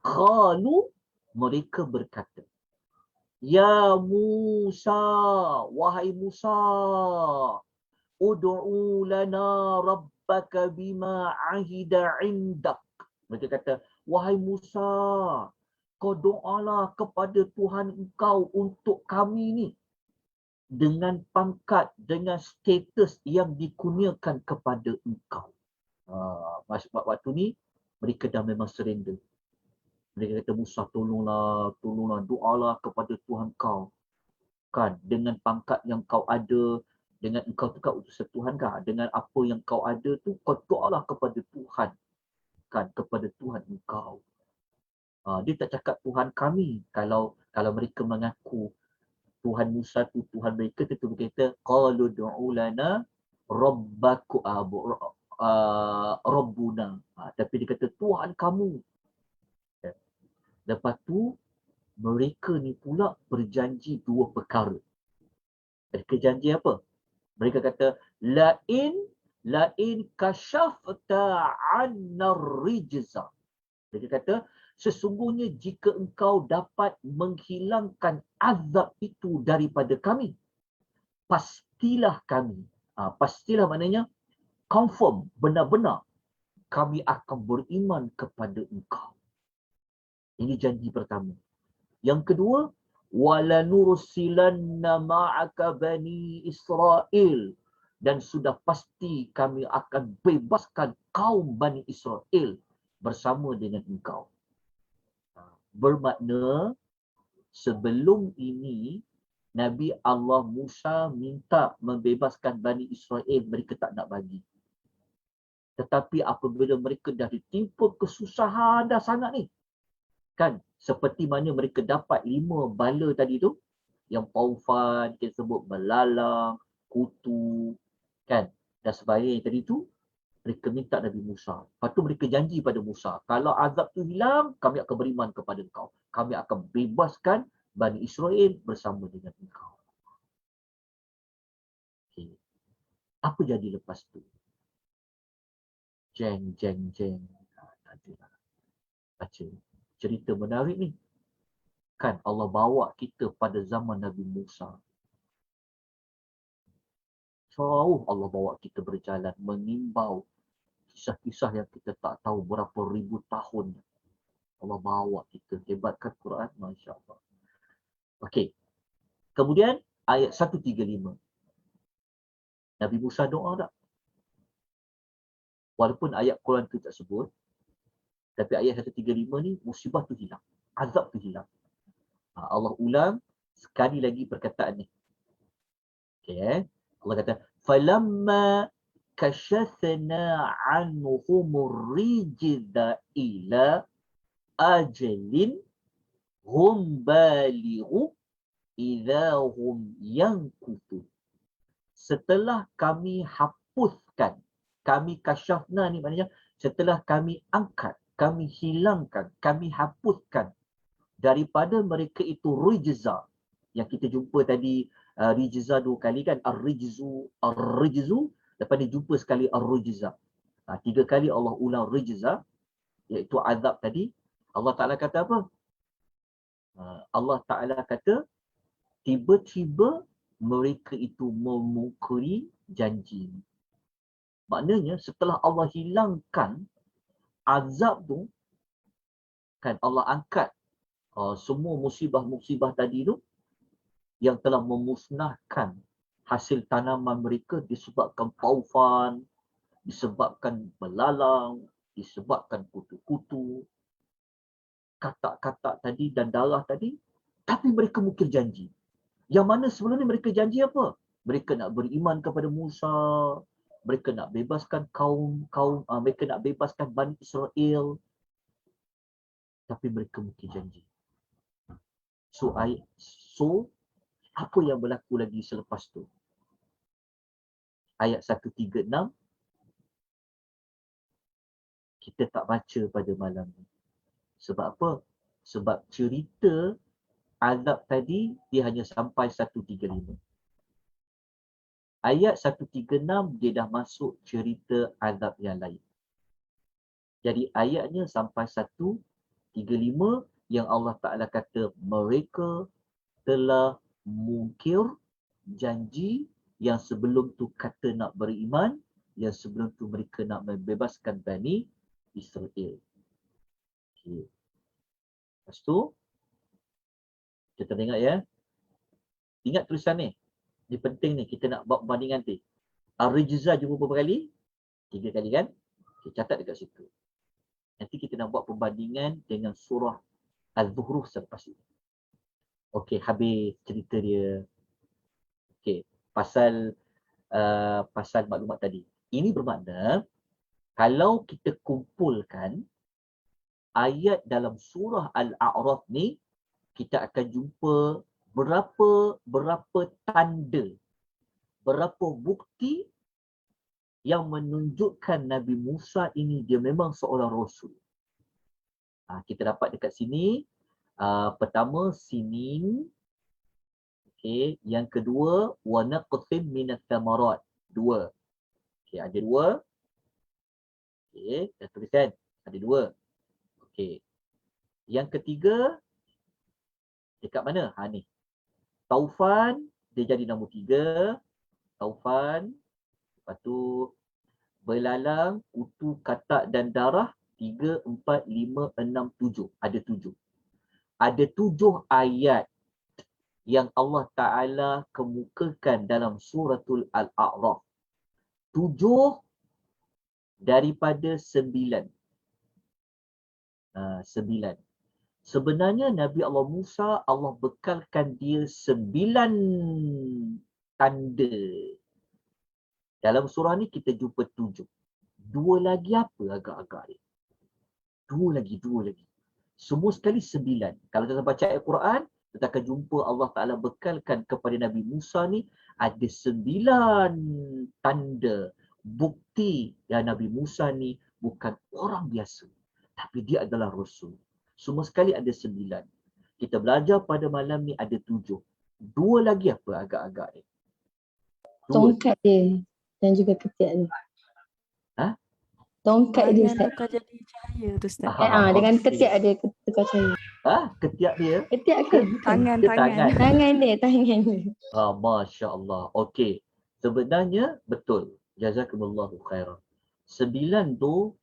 qalu, mereka berkata, Ya Musa, wahai Musa, ud'u lana rabbaka bima ahida indak. Mereka kata, wahai Musa, kau doalah kepada Tuhan engkau untuk kami ni dengan pangkat, dengan status yang dikurniakan kepada engkau. Waktu ni mereka dah memang surrender. Mereka kata, Musa, tolonglah, doalah kepada Tuhan kau. Kan, dengan pangkat yang kau ada, dengan engkau tu kan utusan Tuhan kah? Dengan apa yang kau ada tu, kau doalah kepada Tuhan. Kan, kepada Tuhan engkau. Dia tak cakap Tuhan kami. Kalau mereka mengaku Tuhan Musa tu Tuhan mereka, tentu berkata, qalu du'u lana rabbaku rabbuna. Tapi dia kata Tuhan kamu. Lepas tu mereka ni pula berjanji 2 perkara. Mereka janji apa? Mereka kata lain kashafta 'anna rijza. Mereka kata sesungguhnya jika engkau dapat menghilangkan azab itu daripada kami, pastilah kami. Pastilah maknanya confirm, benar-benar kami akan beriman kepada engkau. Ini janji pertama. Yang kedua, walanursilanna ma'aka bani Israel. Dan sudah pasti kami akan bebaskan kaum Bani Israel bersama dengan engkau. Bermakna sebelum ini Nabi Allah Musa minta membebaskan Bani Israel, mereka tak nak bagi. Tetapi apabila mereka dah ditimpa kesusahan dah sangat ni, kan, seperti mana mereka dapat 5 bala tadi tu, yang taufan, kita sebut belalang, kutu, kan, dan sebagainya tadi tu, mereka minta Nabi Musa. Lepas tu mereka janji pada Musa, kalau azab tu hilang, kami akan beriman kepada engkau. Kami akan bebaskan Bani Israel bersama dengan engkau. Okay. Apa jadi lepas tu? Jeng. Baca. Cerita menarik ni. Kan Allah bawa kita pada zaman Nabi Musa. Jauh Allah bawa kita berjalan mengimbau kisah-kisah yang kita tak tahu berapa ribu tahun. Allah bawa kita. Hebatkan Quran, Masya Allah. Okey. Kemudian ayat 135. Nabi Musa doa tak? Walaupun ayat Quran tu tak sebut, tapi ayat 135 ni musibah tu hilang. Azab tu hilang. Allah ulang sekali lagi perkataan ni. Okay. Allah kata, falamma kashafna anhumur rijza ila ajalin hum balighu idza hum yankutu. Setelah kami hapuskan, kami kasyafna ni maknanya setelah kami angkat, kami hilangkan, kami hapuskan daripada mereka itu rijza. Yang kita jumpa tadi rijza 2 kali kan, ar-rijzu, lepas dia jumpa sekali ar-rijza. 3 kali Allah ulang rijza, iaitu azab tadi. Allah Ta'ala kata apa? Allah Ta'ala kata, tiba-tiba mereka itu memungkiri janji. Maknanya setelah Allah hilangkan azab tu, kan Allah angkat semua musibah-musibah tadi tu yang telah memusnahkan hasil tanaman mereka disebabkan taufan, disebabkan belalang, disebabkan kutu-kutu, katak-katak tadi dan darah tadi, tapi mereka mungkir janji. Yang mana sebelum ni mereka janji apa? Mereka nak beriman kepada Musa, mereka nak bebaskan mereka nak bebaskan Bani Israel, tapi mereka mungkir janji. So apa yang berlaku lagi selepas tu? Ayat 136 kita tak baca pada malam ni. Sebab apa? Sebab cerita azab tadi dia hanya sampai 135. Ayat 136 dia dah masuk cerita azab yang lain. Jadi ayatnya sampai 135 yang Allah Ta'ala kata mereka telah mungkir janji yang sebelum tu kata nak beriman, yang sebelum tu mereka nak membebaskan Bani Israel. Okay. Lepas tu, kita tengok ya. Ingat tulisan ni. Ini penting ni, kita nak buat perbandingan ni. Ar-Rijzah jumpa berapa kali? 3 kali kan? Okay, catat dekat situ. Nanti kita nak buat perbandingan dengan surah Al-Zuhruf selepas ini. Okey, habis cerita dia. Okey, pasal maklumat tadi. Ini bermakna kalau kita kumpulkan ayat dalam surah Al-A'raf ni, kita akan jumpa berapa tanda, berapa bukti yang menunjukkan Nabi Musa ini dia memang seorang rasul. Kita dapat dekat sini. Pertama, sinin. Okay. Yang kedua, wa naqsim minat thamarat. 2. Okay, ada 2. Okay, dah tulis kan? Ada 2. Okay. Yang ketiga, dekat mana? Ni. Taufan, dia jadi nombor 3. Taufan. Lepas tu, belalang, kutu, katak dan darah. 3, 4, 5, 6, 7. Ada 7. Ada 7 ayat yang Allah Ta'ala kemukakan dalam suratul Al-A'raf. 7 daripada 9. 9. Sebenarnya Nabi Allah Musa, Allah bekalkan dia 9 tanda. Dalam surah ni kita jumpa 7. 2 lagi apa agak-agak ni? 2 lagi. Semua sekali 9. Kalau kita baca ayat Quran, kita akan jumpa Allah Ta'ala bekalkan kepada Nabi Musa ni ada 9 tanda. Bukti yang Nabi Musa ni bukan orang biasa. Tapi dia adalah Rasul. Semua sekali ada 9. Kita belajar pada malam ni ada 7. 2 lagi apa agak-agak ni? Tongkat dia dan juga ketiak dia. Tongkat dia Ustaz. Tukar jadi cahaya tu Ustaz. Dengan ketiak dia tukar cahaya. Ketiak dia? Ketiak ke? Tangan. Tangan dia. Masya Allah. Okey. Sebenarnya betul. Jazakumullahu khairan. 9 tu,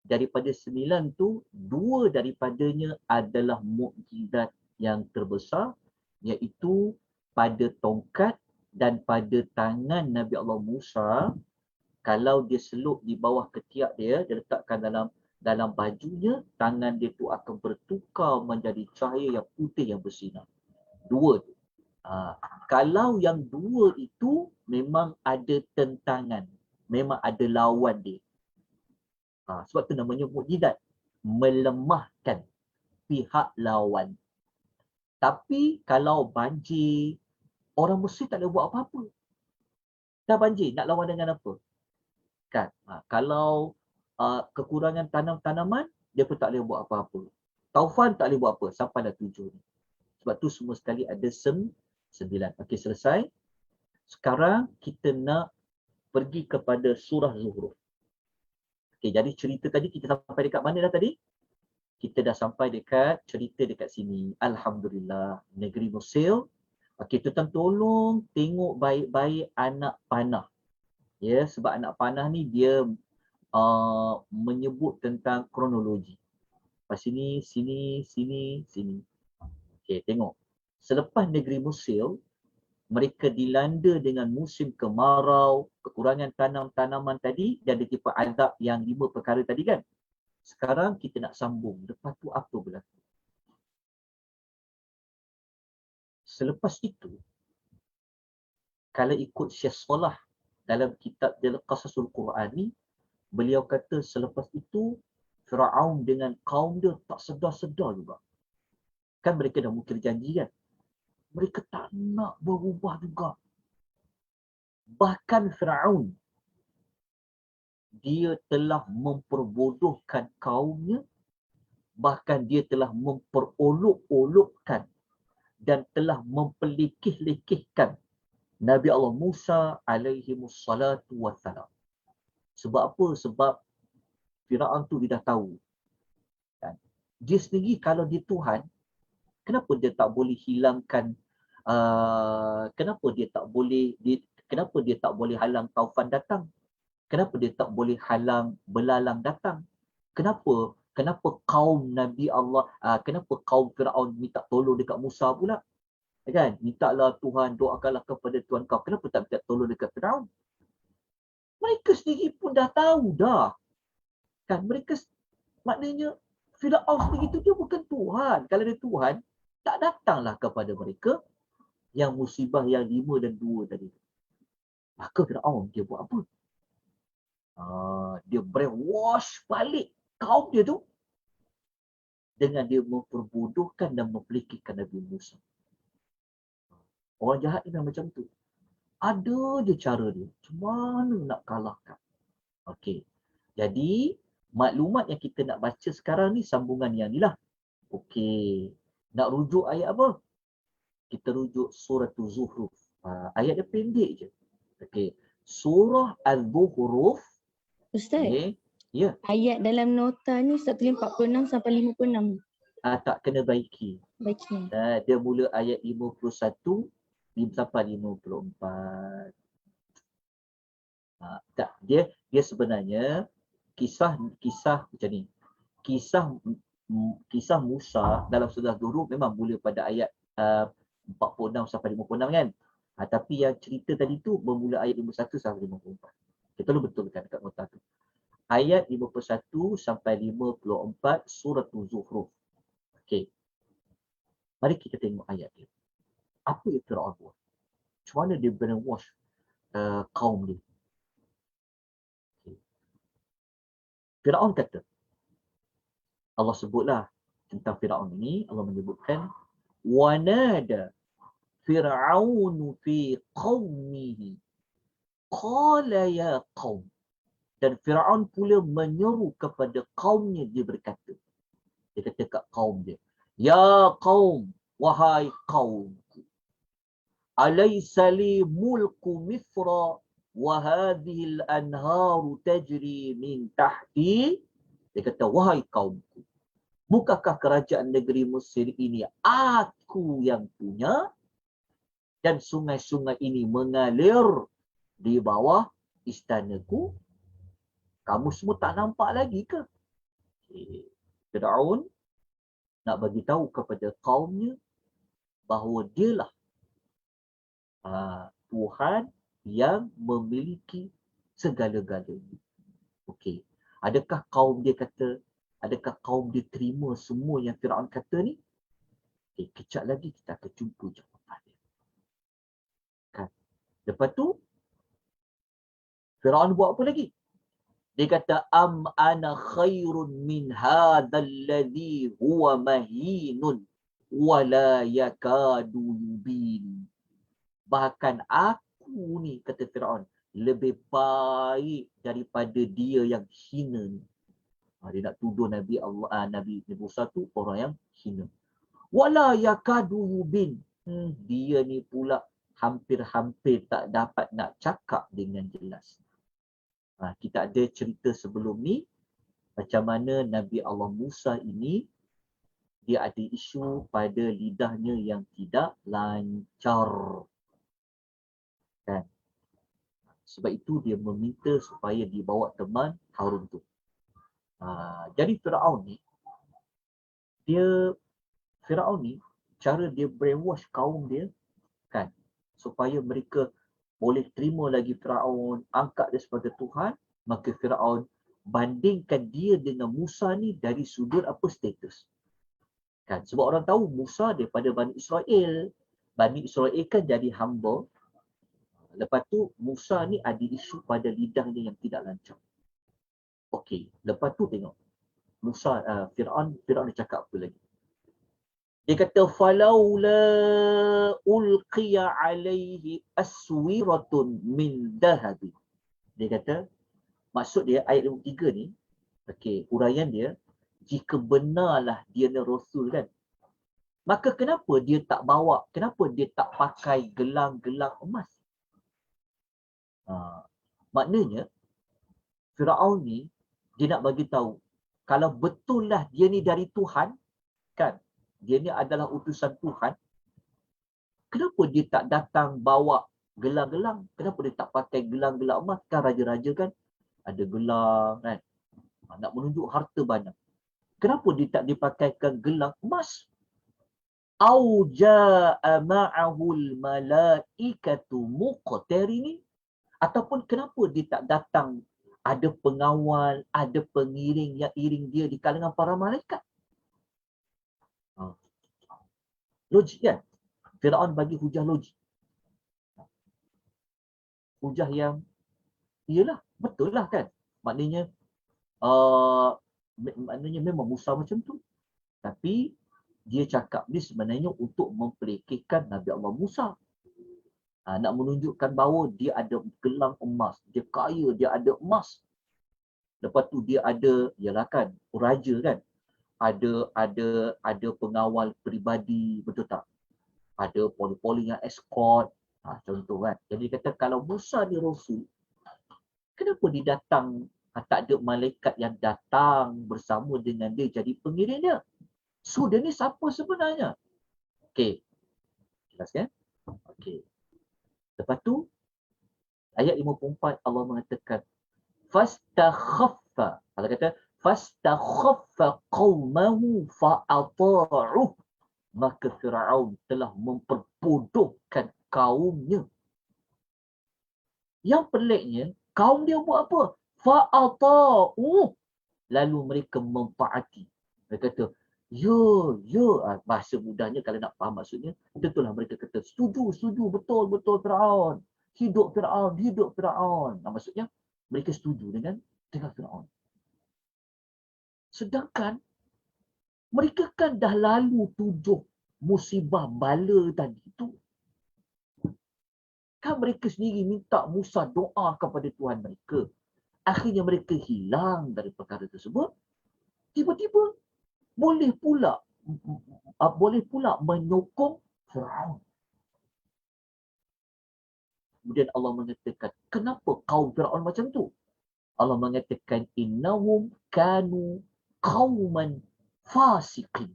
daripada 9 tu, 2 daripadanya adalah mukjizat yang terbesar, iaitu pada tongkat dan pada tangan Nabi Allah Musa. Kalau dia selup di bawah ketiak dia letakkan dalam bajunya, tangan dia tu akan bertukar menjadi cahaya yang putih yang bersinar. 2 tu. Kalau yang 2 itu memang ada tentangan, memang ada lawan dia. Sebab tu namanya mukjizat, melemahkan pihak lawan. Tapi kalau banjir, orang Mesir tak boleh buat apa-apa. Dah banjir, nak lawan dengan apa? Kan? Kalau kekurangan tanaman, dia pun tak boleh buat apa-apa. Taufan tak boleh buat apa, sampai dah 7 ni. Sebab tu semua sekali ada 9. Okey, selesai. Sekarang kita nak pergi kepada surah Zuhruf. Okey, jadi cerita tadi kita sampai dekat mana dah tadi? kita dah sampai dekat cerita dekat sini. Alhamdulillah, negeri Mesir. Okey, tuan tolong tengok baik-baik anak panah. Ya, sebab anak panah ni dia menyebut tentang kronologi. Lepas sini, sini, sini, sini. Okey, tengok. Selepas negeri Mesir, mereka dilanda dengan musim kemarau, kekurangan tanaman tadi dan ditimpa azab yang 5 perkara tadi kan. Sekarang kita nak sambung. Lepas tu apa berlaku? Selepas itu, kalau ikut Syekh Salah dalam kitab Qasasul Quran ni, beliau kata selepas itu Firaun dengan kaum dia tak sedar-sedar juga. Kan mereka dah mungkir janji kan. Mereka tak nak berubah juga. Bahkan Firaun, dia telah memperbodohkan kaumnya, bahkan dia telah memperolok-olokkan dan telah memperlekeh-lekehkan Nabi Allah Musa alaihi wassalatu wassalam. Sebab apa? Sebab Firaun tu dia dah tahu. Kan? Dia sendiri kalau dia Tuhan, kenapa dia tak boleh hilangkan kenapa dia tak boleh halang taufan datang? Kenapa dia tak boleh halang belalang datang? Kenapa kaum Nabi Allah, kenapa kaum Firaun minta tolong dekat Musa pula? Kan? Mintalah Tuhan, doakanlah kepada Tuhan kau. Kenapa tak minta tolong dekat Firaun? Mereka sendiri pun dah tahu dah. Kan? Mereka, maknanya Firaun sendiri tu dia bukan Tuhan. Kalau dia Tuhan, tak datanglah kepada mereka yang musibah yang 5 dan 2 tadi. Maka Firaun dia buat apa? Dia brainwash balik kaum dia tu dengan dia memperbodohkan dan mempelikirkan Nabi Musa. Orang jahat ni macam tu. Ada je cara dia. Macam mana nak kalahkan? Okey. Jadi, maklumat yang kita nak baca sekarang ni sambungan yang ni lah. Okey. Nak rujuk ayat apa? Kita rujuk surah Az-Zukhruf. Ayat dia pendek je. Okey. Surah Az-Zukhruf. Ustaz, Ya. ayat dalam nota ni Ustaz tulis 46 sampai 56. Tak kena baiki. Baiknya. Dia mula ayat 51 sampai 54. Tak, dia sebenarnya kisah macam ni. Kisah Musa dalam surah Az-Zukhruf memang mula pada ayat 46 sampai 56 kan. Tapi yang cerita tadi tu bermula ayat 51 sampai 54. Kita lu betul kan dekat nota tu. Ayat 51 sampai 54 surah Az-Zukhruf. Okey. Mari kita tengok ayat dia. Apa yang Firaun buat? Macam mana dia brainwash kaum dia? Okay. Firaun kata, Allah sebutlah tentang Firaun ini, Allah menyebutkan wanada Fir'aun fi qaumihi qala ya qaum. Dan Firaun pula menyeru kepada kaumnya, dia berkata. Dia kata kat kaum dia, ya qaum, wahai kaumku, alaysa li mulku Misra wa hadhihi al-anharu tajri min tahti. Dia kata, wahai kaumku, bukankah kerajaan negeri Mesir ini aku yang punya dan sungai-sungai ini mengalir di bawah istanaku? Kamu semua tak nampak lagi ke? Firaun nak bagi tahu kepada kaumnya bahawa dialah Tuhan yang memiliki segala-galanya. Okey. Adakah kaum dia terima semua yang Firaun kata ni? Kejap lagi kita akan jumpa jawapan dia. Kan? Lepas tu, Firaun buat apa lagi? Dia kata, am ana khairun min hadzal ladzi huwa mahinun wa la yakadu yubin. Bahkan aku ni, kata Firaun, lebih baik daripada dia yang hina ni. Dia nak tuduh Nabi Musa tu orang yang hina. Wala yakadu yubin. Dia ni pula hampir-hampir tak dapat nak cakap dengan jelas. Kita ada cerita sebelum ni, Macam mana Nabi Allah Musa ini, dia ada isu pada lidahnya yang tidak lancar. Kan? Sebab itu dia meminta supaya dibawa teman Harun tu. Jadi Firaun ni, cara dia brainwash kaum dia, kan, supaya mereka boleh terima lagi Firaun, angkat dia sebagai Tuhan. Maka Firaun bandingkan dia dengan Musa ni dari sudut apa status. Kan, sebab orang tahu Musa daripada Bani Israel. Bani Israel kan jadi hamba. Lepas tu Musa ni ada isu pada lidahnya yang tidak lancar. Okey, lepas tu tengok Musa, Firaun dia cakap apa lagi? Dia kata falaula ulqiya alaihi aswiratun min dhahab. Dia kata, maksud dia ayat 53 ni, okey, huraian dia, jika benarlah dia ni rasul kan, maka kenapa dia tak bawa, kenapa dia tak pakai gelang-gelang emas? Maknanya Firaun ni dia nak bagi tahu, kalau betullah dia ni dari Tuhan, kan, dia ni adalah utusan Tuhan, kenapa dia tak datang bawa gelang-gelang? Kenapa dia tak pakai gelang-gelang emas? Kan raja-raja kan ada gelang, kan, nak menunjuk harta banyak. Kenapa dia tak dipakaikan gelang emas? Au jaa ma'ahul malaikatu muqtarini, ataupun kenapa dia tak datang ada pengawal, ada pengiring yang iring dia di kalangan para malaikat? Logik kan? Firaun bagi hujah logik. Hujah yang iyalah, betul lah kan? Maknanya maknanya memang Musa macam tu. Tapi dia cakap ni sebenarnya untuk mempelekehkan Nabi Allah Musa. Nak menunjukkan bahawa dia ada gelang emas, dia kaya, dia ada emas. Lepas tu dia ada, yalah kan, raja kan, ada pengawal peribadi, betul tak? Ada poli-poli yang escort, contoh kan. Jadi dia kata kalau Musa ni rasul, kenapa dia datang, tak ada malaikat yang datang bersama dengan dia jadi pengiring dia? So dia ni siapa sebenarnya? Okey, jelas kan? Okey. Lepas tu ayat 54 Allah mengatakan fastakhaffa. Allah kata fastakhaffa qaumahu fa'ata'uh. Maka Firaun telah memperbodohkan kaumnya. Yang peliknya, kaum dia buat apa? Fa'ata'uh. Lalu mereka mentaati. Mereka kata, ya. Bahasa mudahnya kalau nak faham maksudnya, tentulah mereka kata, setuju, betul Firaun. Hidup Firaun. Maksudnya, mereka setuju dengan Firaun. Sedangkan, mereka kan dah lalu tujuh musibah bala tadi tu. Kan mereka sendiri minta Musa doa kepada Tuhan mereka. Akhirnya mereka hilang dari perkara tersebut. Tiba-tiba boleh pula menyokong Firaun. Kemudian Allah mengatakan, kenapa kaum Firaun macam tu? Allah mengatakan, innahum kanu qauman fasiqin.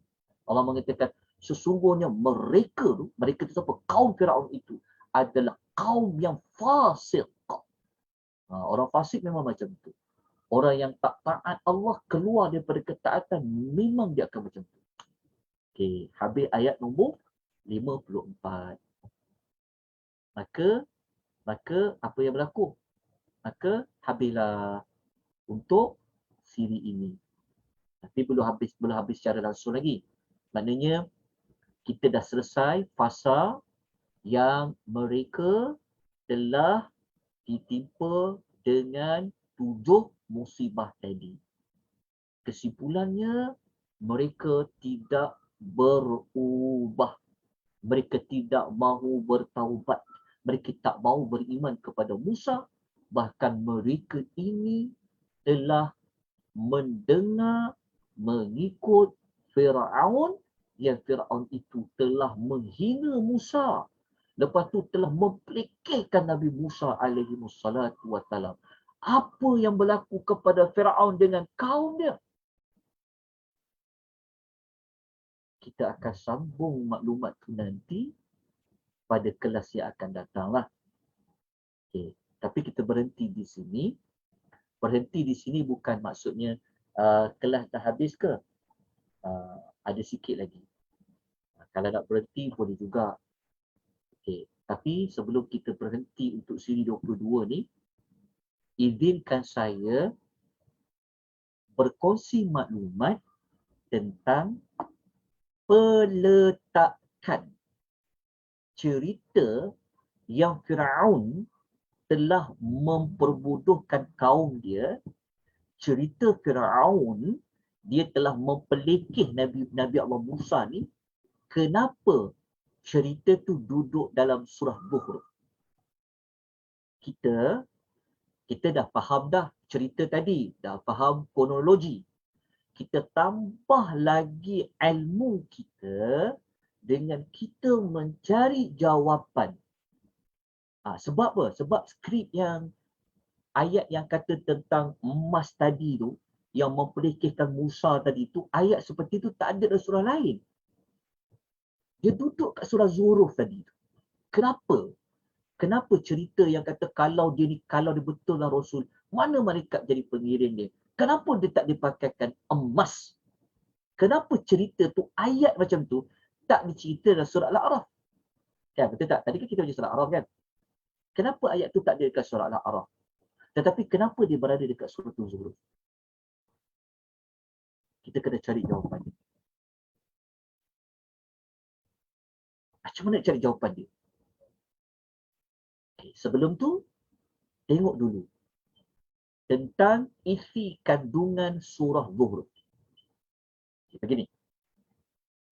Allah mengatakan, sesungguhnya mereka tu siapa? Kaum Firaun itu adalah kaum yang fasik. Orang fasik memang macam tu. Orang yang tak taat Allah keluar daripada ketaatan, memang dia akan macam tu. Okey, habis ayat nombor 54. Maka apa yang berlaku? Maka habislah untuk siri ini. Tapi belum habis secara langsung lagi. Maknanya kita dah selesai fasa yang mereka telah ditimpa dengan 7 musibah tadi. Kesimpulannya, mereka tidak berubah. Mereka tidak mahu bertaubat. Mereka tak mahu beriman kepada Musa. Bahkan mereka ini telah mendengar, mengikut Firaun, yang Firaun itu telah menghina Musa. Lepas tu telah mempelekehkan Nabi Musa alaihi wassalatu wassalam. Apa yang berlaku kepada Firaun dengan kaum dia? Kita akan sambung maklumat tu nanti pada kelas yang akan datang lah. Okay. Tapi kita berhenti di sini. Berhenti di sini bukan maksudnya kelas dah habis ke? Ada sikit lagi. Kalau nak berhenti boleh juga. Okay. Tapi sebelum kita berhenti untuk siri 22 ni, izinkan saya berkongsi maklumat tentang peletakan cerita yang Firaun telah memperbodohkan kaum dia. Cerita Firaun, dia telah mempelekeh Nabi Allah Musa ni. Kenapa cerita tu duduk dalam surah Zuhruf? Kita dah faham dah cerita tadi, dah faham kronologi. Kita tambah lagi ilmu kita dengan kita mencari jawapan. Sebab apa? Sebab skrip yang ayat yang kata tentang emas tadi tu, yang mempelekehkan Musa tadi tu, ayat seperti tu tak ada dalam surah lain. Dia duduk kat surah Zuhruf tadi tu. Kenapa? Kenapa cerita yang kata kalau dia betullah Rasul, mana malaikat jadi pengiring dia? Kenapa dia tak dipakaikan emas? Kenapa cerita tu, ayat macam tu, tak dicerita dalam surah Al-A'raf? Kan, betul tak? Tadi kan kita baca surah Al-A'raf kan? Kenapa ayat tu tak ada dekat surah Al-A'raf? Tetapi kenapa dia berada dekat surah Zuhruf? Kita kena cari jawapan dia. Macam mana cari jawapan dia? Okay, sebelum tu, tengok dulu tentang isi kandungan surah Zuhruf. Begini.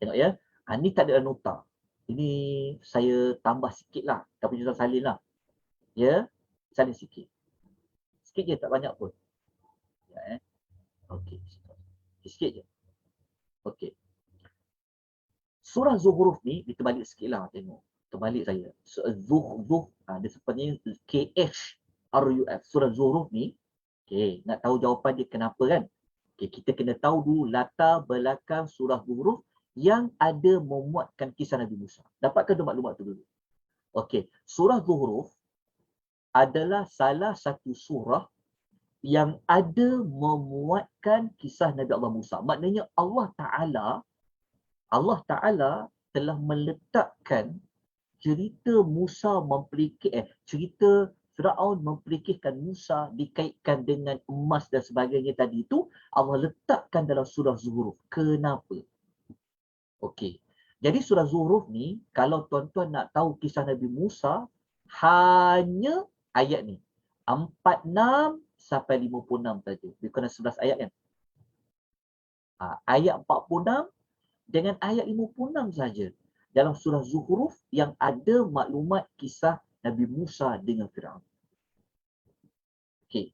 Tengok ya. Ini tak ada nota. Ini saya tambah sikit lah. Tapi Ustaz salin lah. Ya. Salin sikit. Sikit je, tak banyak pun. Ya, okey. Sikit je. Okey. Surah Zuhruf ni, kita balik sikit lah tengok. Terbalik saya. Zuhruf, dia sebenarnya KHRUF. Surah Zuhruf ni, okay, nak tahu jawapan dia kenapa kan? Okay, kita kena tahu dulu latar belakang surah Zuhruf yang ada memuatkan kisah Nabi Musa. Dapatkan tu maklumat tu dulu. Okey, surah Zuhruf adalah salah satu surah yang ada memuatkan kisah Nabi Allah Musa. Maknanya Allah Ta'ala telah meletakkan cerita cerita Firaun mempelekehkan Musa dikaitkan dengan emas dan sebagainya tadi itu, Allah letakkan dalam surah Zuhruf. Kenapa? Okey. Jadi surah Zuhruf ni, kalau tuan-tuan nak tahu kisah Nabi Musa, hanya ayat ni. 46 sampai 56 saja. Bukan 11 ayat kan? Ayat 46 dengan ayat 56 saja dalam surah Zuhruf yang ada maklumat kisah Nabi Musa dengan Firaun. Okey.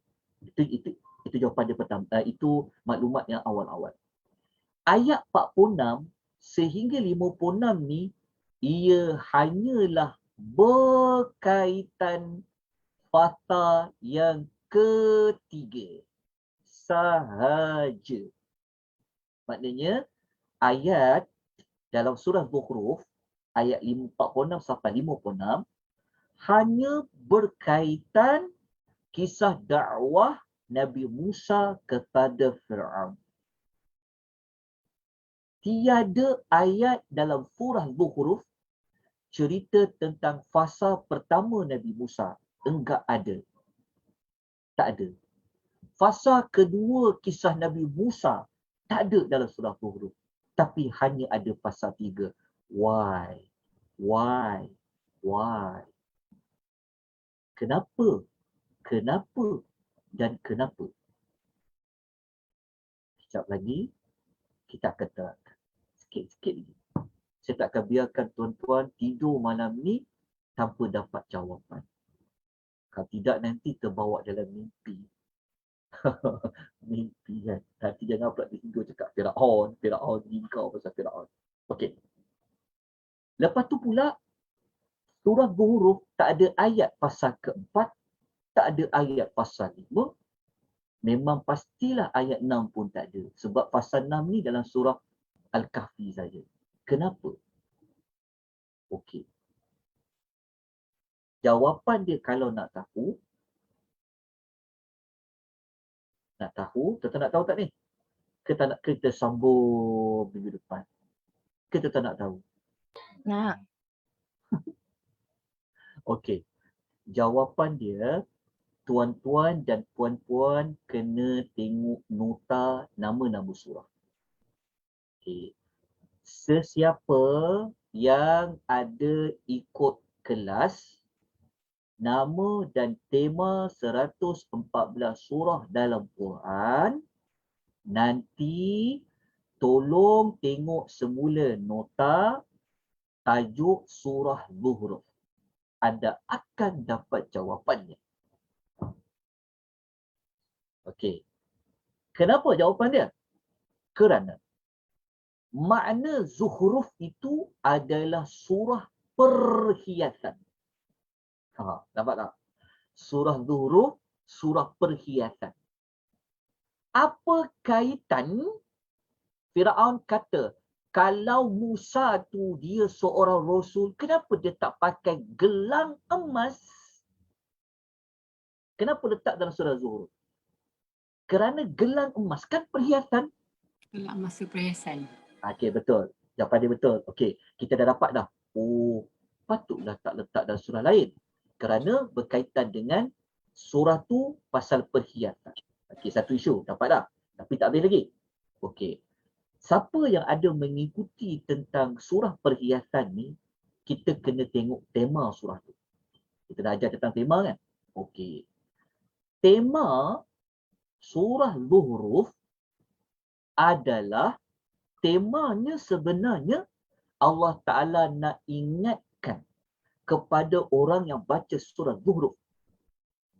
Itu jawapan dia pertama. Itu maklumat yang awal-awal. Ayat 46 sehingga 56 ni, ia hanyalah berkaitan fasa yang ketiga sahaja. Maknanya ayat dalam surah Zuhruf ayat 46 sampai 56 hanya berkaitan kisah dakwah Nabi Musa kepada Firaun. Tiada ayat dalam surah Zuhruf cerita tentang fasa pertama Nabi Musa. Enggak ada. Tak ada. Fasa kedua kisah Nabi Musa tak ada dalam surah Zuhruf. Tapi hanya ada fasa 3. Why? Why? Why? Kenapa? Kenapa? Dan kenapa? Sekejap lagi kita akan terangkan. Sikit-sikit lagi. Saya tak akan biarkan tuan-tuan tidur malam ni tanpa dapat jawapan. Kalau tidak nanti terbawa dalam mimpi. Mimpi kan. Nanti jangan pula tidur cakap Firaun ni kau pasal Firaun. Okey. Lepas tu pula surah Zuhruf tak ada ayat pasal keempat, tak ada ayat pasal 5, memang pastilah ayat 6 pun tak ada. Sebab pasal 6 ni dalam surah Al-Kahfi saja. Kenapa? Okey. Jawapan dia kalau nak tahu, kita nak tahu tak ni? Kita sambung minggu depan. Kita tak nak tahu. Nak. Okey. Jawapan dia, tuan-tuan dan puan-puan kena tengok nota nama-nama surah. Okey. Sesiapa yang ada ikut kelas nama dan tema 114 surah dalam Quran, nanti tolong tengok semula nota tajuk surah Zuhruf. Anda akan dapat jawapannya. Okey. Kenapa jawapan dia? Kerana makna Zuhruf itu adalah surah perhiasan. Nampak tak? Surah Zuhruf, surah perhiasan. Apa kaitan Firaun kata, kalau Musa tu dia seorang rasul, kenapa dia tak pakai gelang emas? Kenapa letak dalam surah Zuhruf? Kerana gelang emas kan perhiasan. Gelang emas tu perhiasan. Okey, betul. Jawapan dia betul. Okey, kita dah dapat dah. Oh, patutlah tak letak dalam surah lain. Kerana berkaitan dengan surah tu pasal perhiasan. Okey, satu isu. Dapat dah. Tapi tak habis lagi. Okey. Siapa yang ada mengikuti tentang surah perhiasan ni, kita kena tengok tema surah tu. Kita dah ajar tentang tema kan? Okey. Tema surah Zuhruf adalah, temanya sebenarnya Allah Ta'ala nak ingatkan kepada orang yang baca surah Zuhruf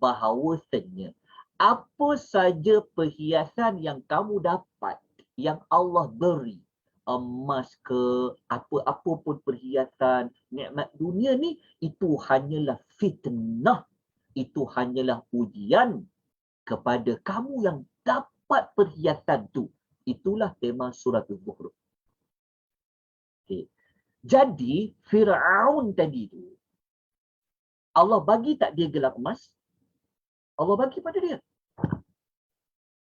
bahawasanya apa saja perhiasan yang kamu dapat, yang Allah beri, emas ke, apa-apa pun perhiasan, nikmat dunia ni, itu hanyalah fitnah. Itu hanyalah ujian kepada kamu yang dapat perhiasan tu. Itulah tema surah Zuhruf. Okay. Jadi, Firaun tadi tu, Allah bagi tak dia gelang emas? Allah bagi pada dia.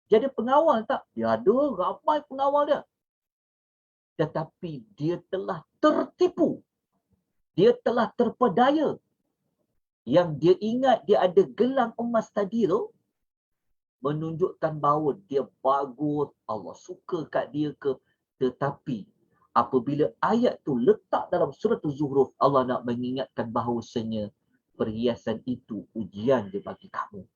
Dia ada pengawal tak? Dia ada ramai pengawal dia. Tetapi dia telah tertipu. Dia telah terpedaya. Yang dia ingat dia ada gelang emas tadi tu, menunjukkan bahawa dia bagus, Allah suka kat dia ke. Tetapi apabila ayat tu letak dalam surah Zuhruf, Allah nak mengingatkan bahawasanya perhiasan itu ujian dia bagi kamu.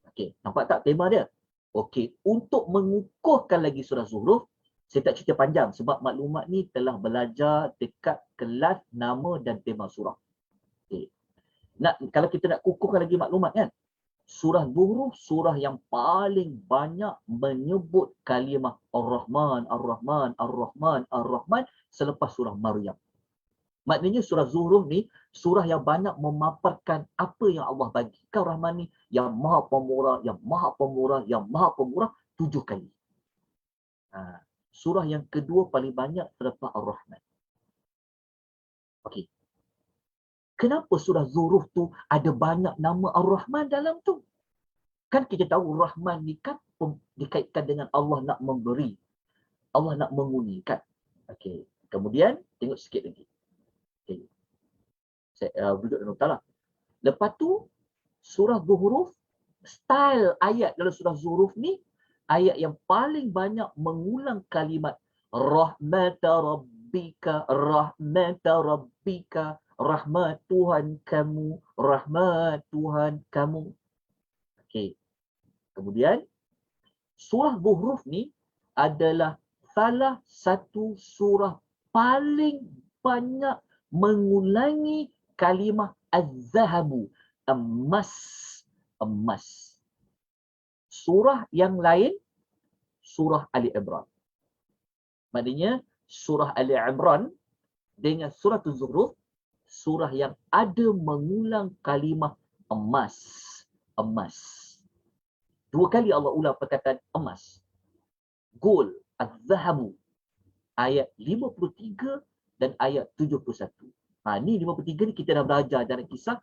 Okey, nampak tak tema dia? Okey, untuk mengukuhkan lagi surah Zuhruf, saya tak cerita panjang sebab maklumat ni telah belajar dekat kelas nama dan tema surah. Okey. Kalau kita nak kukuhkan lagi maklumat kan, surah Zuhruf surah yang paling banyak menyebut kalimah Ar-Rahman, Ar-Rahman, Ar-Rahman, Ar-Rahman selepas surah Maryam. Maknanya surah Zuhruf ni surah yang banyak memaparkan apa yang Allah bagi. Kau Rahman ni yang maha pemurah, yang maha pemurah, yang maha pemurah 7 kali. Surah yang kedua paling banyak selepas Ar-Rahman. Okey. Kenapa surah Zuhruf tu ada banyak nama Ar-Rahman dalam tu? Kan kita tahu Rahman ni kan dikaitkan dengan Allah nak memberi. Allah nak mengundi kan. Okey. Kemudian tengok sikit lagi. Okey. Saya duduk dan nota lah. Lepas tu surah Zuhruf, style ayat dalam surah Zuhruf ni ayat yang paling banyak mengulang kalimat rahmata rabbika, rahmata rabbika, rahmat Tuhan kamu, rahmat Tuhan kamu. Okey. Kemudian surah Zuhruf ni adalah salah satu surah paling banyak mengulangi kalimah az-zahabu, emas, emas. Surah yang lain, surah Ali Imran. Maknanya surah Ali Imran dengan surah Zuhruf, surah yang ada mengulang kalimah emas, emas. Dua kali Allah ulang perkataan emas. Gold, az-zahabu. Ayat 53 dan ayat 71. Ni 53 ni kita dah belajar dalam kisah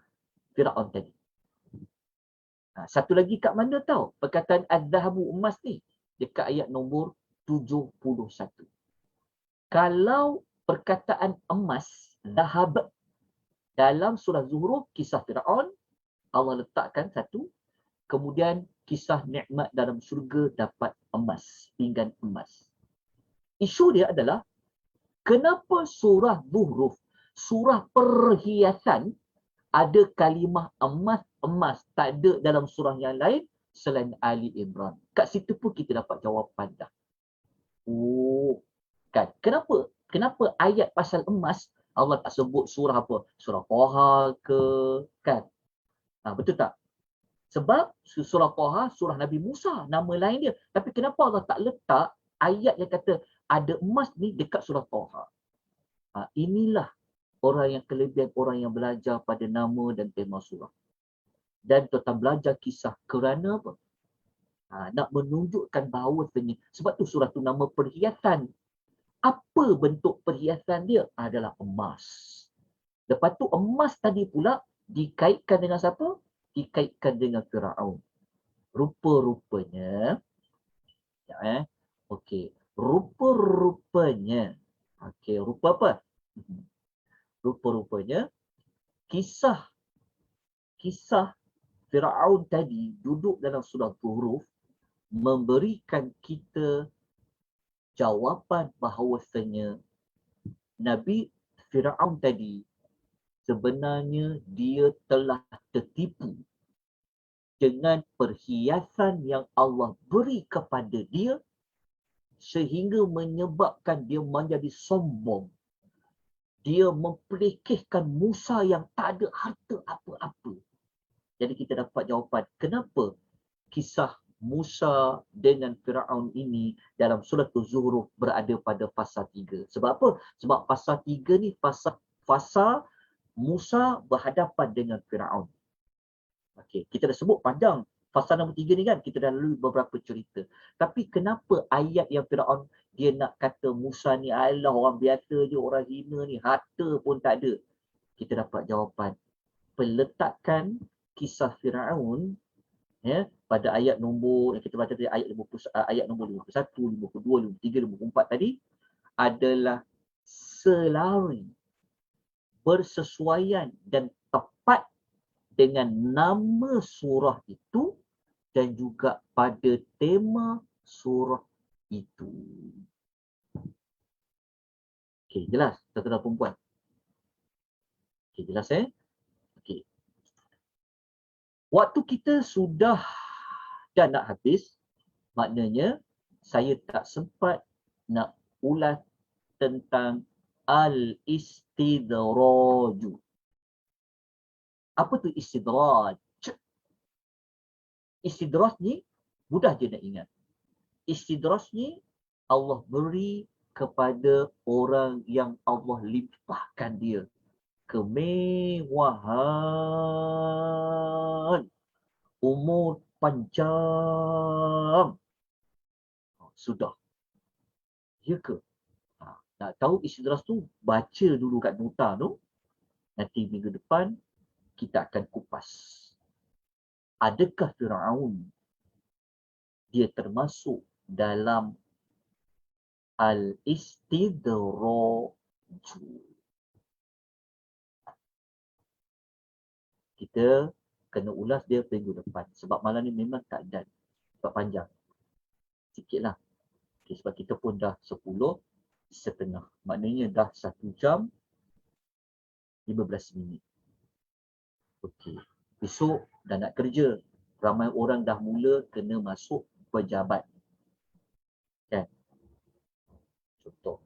Firaun tadi. Satu lagi kat mana tahu? Perkataan az-zahabu, emas ni. Dekat ayat nombor 71. Kalau perkataan emas, zahab, dalam surah Zuhruf, kisah Firaun, Allah letakkan satu. Kemudian kisah nikmat dalam syurga dapat emas, pinggan emas. Isu dia adalah kenapa surah Zuhruf, surah perhiasan, ada kalimah emas, tak ada dalam surah yang lain selain Ali Imran. Kat situ pun kita dapat jawapan dah. Kan? Kenapa ayat pasal emas Allah tak sebut surah apa? Surah Toha ke? Kan? Betul tak? Sebab surah Toha, surah Nabi Musa, nama lain dia. Tapi kenapa Allah tak letak ayat yang kata ada emas ni dekat surah Toha? Inilah orang yang kelebihan orang yang belajar pada nama dan tema surah. Dan tuan belajar kisah kerana apa? Nak menunjukkan bahawasanya, sebab tu surah tu nama perhiasan. Apa bentuk perhiasan dia? Adalah emas. Lepas tu emas tadi pula dikaitkan dengan siapa? Dikaitkan dengan Firaun. Rupa-rupanya, rupa-rupanya, rupa apa? Rupa-rupanya kisah Firaun tadi duduk dalam surah Zuhruf memberikan kita jawapan bahawasanya Nabi Firaun tadi sebenarnya dia telah tertipu dengan perhiasan yang Allah beri kepada dia sehingga menyebabkan dia menjadi sombong. Dia mempelekehkan Musa yang tak ada harta apa-apa. Jadi kita dapat jawapan kenapa kisah Musa dengan Firaun ini dalam surah Az-Zuhruf berada pada fasa 3. Sebab apa? Sebab fasa 3 ni fasa Musa berhadapan dengan Firaun. Kita dah sebut panjang fasa nombor 3 ni kan, kita dah lalui beberapa cerita. Tapi kenapa ayat yang Firaun dia nak kata Musa ni adalah orang biasa je, orang hina ni, harta pun tak ada. Kita dapat jawapan. Peletakan kisah Firaun pada ayat nombor yang kita baca tadi, ayat nombor 51, 52, 53, 54 tadi adalah selari, bersesuaian dan tepat dengan nama surah itu dan juga pada tema surah itu. Jelas tuan-tuan dan puan-puan? Jelas Waktu kita sudah dah nak habis, maknanya saya tak sempat nak ulas tentang al-istidraj. Apa tu istidraj? Istidraj ni mudah je nak ingat. Istidraj ni Allah beri kepada orang yang Allah limpahkan dia kemewahan, umur panjang. Sudah. Ya ke? Nak tahu istidraj tu, baca dulu kat nota tu. Nanti minggu depan kita akan kupas. Adakah Firaun dia termasuk dalam al-istidraj? Kita kena ulas dia minggu depan. Sebab malam ni memang tak dan. Sebab panjang. Sikitlah. Sebab kita pun dah 10:30. Maknanya dah 1 jam 15 minit. Besok dah nak kerja. Ramai orang dah mula kena masuk pejabat. Kan? Contoh.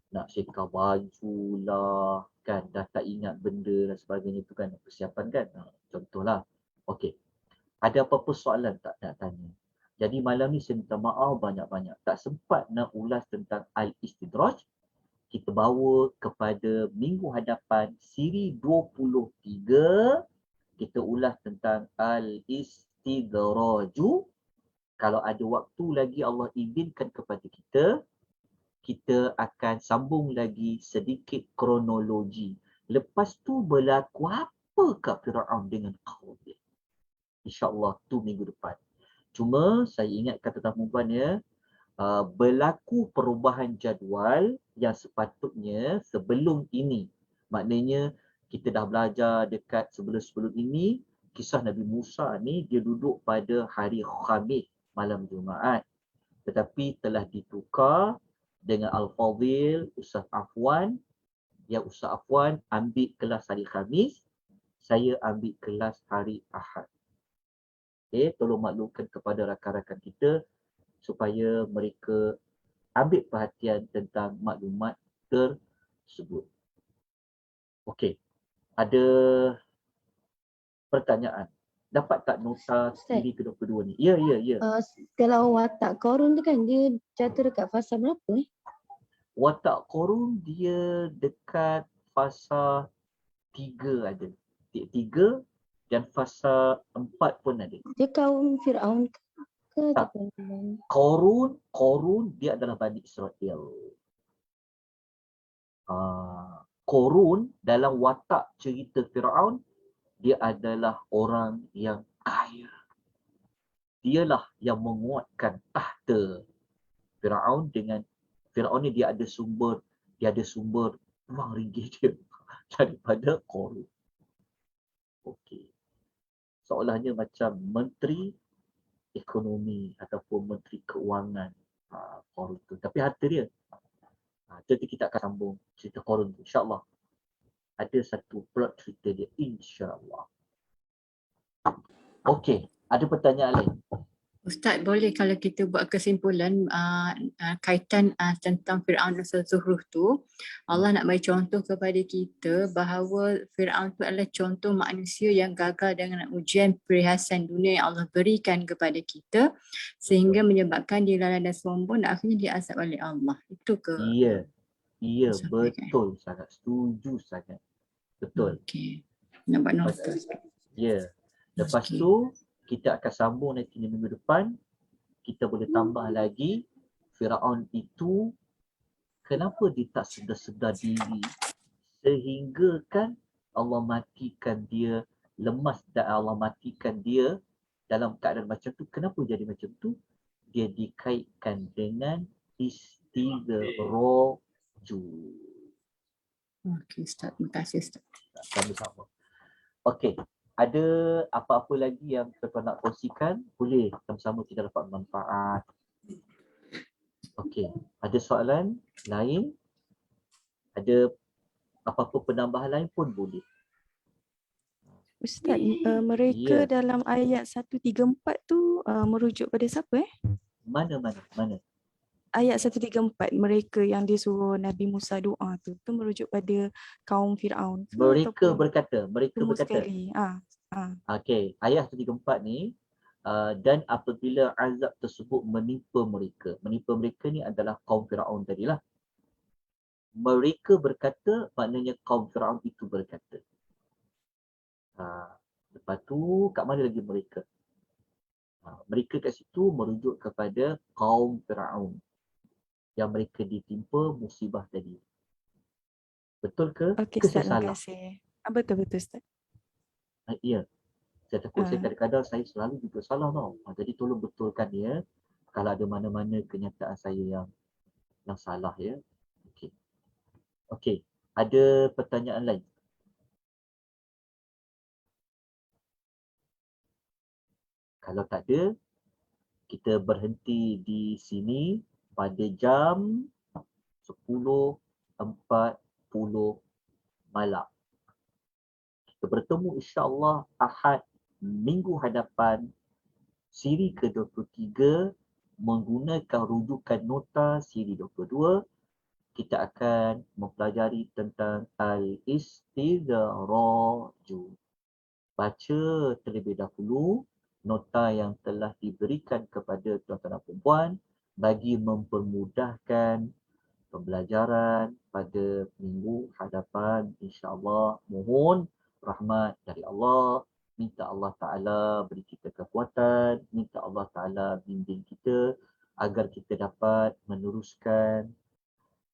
Nak sekat baju lah. Kan? Dah tak ingat benda dan sebagainya tu kan. Persiapan kan? Contohlah. Ada apa-apa soalan tak nak tanya? Jadi malam ni saya minta maaf banyak-banyak. Tak sempat nak ulas tentang al-istidraj. Kita bawa kepada minggu hadapan siri 23 kita ulas tentang al-istidraju. Kalau ada waktu lagi Allah izinkan kepada kita, kita akan sambung lagi sedikit kronologi. Lepas tu berlaku apakah Firaun dengan kaum dia? InsyaAllah tu minggu depan. Cuma saya ingatkan tetamu puan ya, berlaku perubahan jadual yang sepatutnya sebelum ini. Maknanya kita dah belajar dekat sebelum-sebelum ini, kisah Nabi Musa ni dia duduk pada hari Khamis malam Jumaat. Tetapi telah ditukar dengan Al-Fadhil, Ustaz Afwan. Yang Ustaz Afwan ambil kelas hari Khamis, saya ambil kelas hari Ahad. Okay, tolong maklumkan kepada rakan-rakan kita supaya mereka ambil perhatian tentang maklumat tersebut. Okey, ada pertanyaan. Dapat tak nota Ustaz, siri ke-22 ni? Ya. kalau watak korun tu kan dia jatuh dekat fasa berapa Watak Korun dia dekat fasa 3 ada. 3 dan fasa 4 pun ada. Dia kaum Fir'aun ke Tak. ataupun Korun dia adalah Bani Israel. Korun dalam watak cerita Firaun, dia adalah orang yang kaya. Dialah yang menguatkan tahta Firaun. Dengan Firaun ni dia ada sumber wang ringgit dia daripada Korun. Okey. Seolahnya macam menteri ekonomi ataupun menteri keuangan Korun tu. Tapi harta dia. Jadi kita akan sambung cerita Korun tu insya-Allah. Ada satu plot cerita dia insya-Allah. Okey, ada pertanyaan lain? Ustaz, boleh kalau kita buat kesimpulan kaitan tentang Fir'aun dan Zuhruf tu, Allah nak bagi contoh kepada kita bahawa Fir'aun tu adalah contoh manusia yang gagal dengan ujian perhiasan dunia yang Allah berikan kepada kita sehingga menyebabkan dia lalai dan sombong dan akhirnya diazab oleh Allah. Itu ke? Ya, Sampaikan. betul sangat. Setuju sangat. Betul. Okey. Nampak nota. Ya. Lepas Okey. tu kita akan sambung nanti minggu depan. Kita boleh tambah lagi Firaun itu kenapa dia tak sedar-sedar diri sehingga kan Allah matikan dia lemas dan Allah matikan dia dalam keadaan macam tu. Kenapa jadi macam tu? Dia dikaitkan dengan istidraju. Okey Ustaz, terima kasih Ustaz. Sama-sama. Okey, ada apa-apa lagi yang tuan nak kongsikan? Boleh sama-sama kita dapat manfaat. Okey, ada soalan lain? Ada apa-apa penambahan lain pun boleh. Ustaz, mereka Ya. dalam ayat 134 tu merujuk pada siapa Mana? Ayat 134, mereka yang dia suruh Nabi Musa doa tu merujuk pada kaum Fir'aun ke Mereka ataupun berkata. semua sekali? Okey, ayat 134 ni dan apabila azab tersebut menimpa mereka. Menimpa mereka ni adalah kaum Firaun tadilah. Mereka berkata, maknanya kaum Firaun itu berkata. Lepas tu kat mana lagi mereka? Mereka kat situ merujuk kepada kaum Firaun yang mereka ditimpa musibah tadi. Betul ke? Okey Ke Ustaz, saya terima salah? kasih. Betul Ustaz. Ya. Saya takut saya kadang-kadang saya selalu juga salah tau. Jadi tolong betulkan ya. Kalau ada mana-mana kenyataan saya yang salah ya. Okey. Ada pertanyaan lain? Kalau tak ada, kita berhenti di sini pada jam 10.40 malam. Kita bertemu insya-Allah Ahad minggu hadapan siri ke-23 menggunakan rujukan nota siri 22. Kita akan mempelajari tentang al-istidraju. Baca terlebih dahulu nota yang telah diberikan kepada tuan-tuan dan puan bagi mempermudahkan pembelajaran pada minggu hadapan insya-Allah. Mohon rahmat dari Allah minta Allah Ta'ala beri kita kekuatan, minta Allah Ta'ala bimbing kita agar kita dapat meneruskan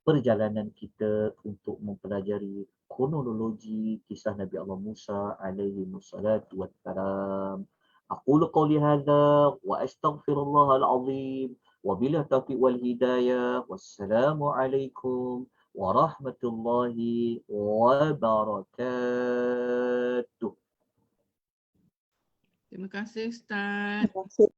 perjalanan kita untuk mempelajari kronologi kisah Nabi Allah Musa alaihi wassalatu wassalam. Aqulu qawli hadha wa astaghfirullahal azim wa bila taufiq wal hidayah. Wassalamu alaikum warahmatullahi wabarakatuh. Terima kasih Ustaz. Terima kasih.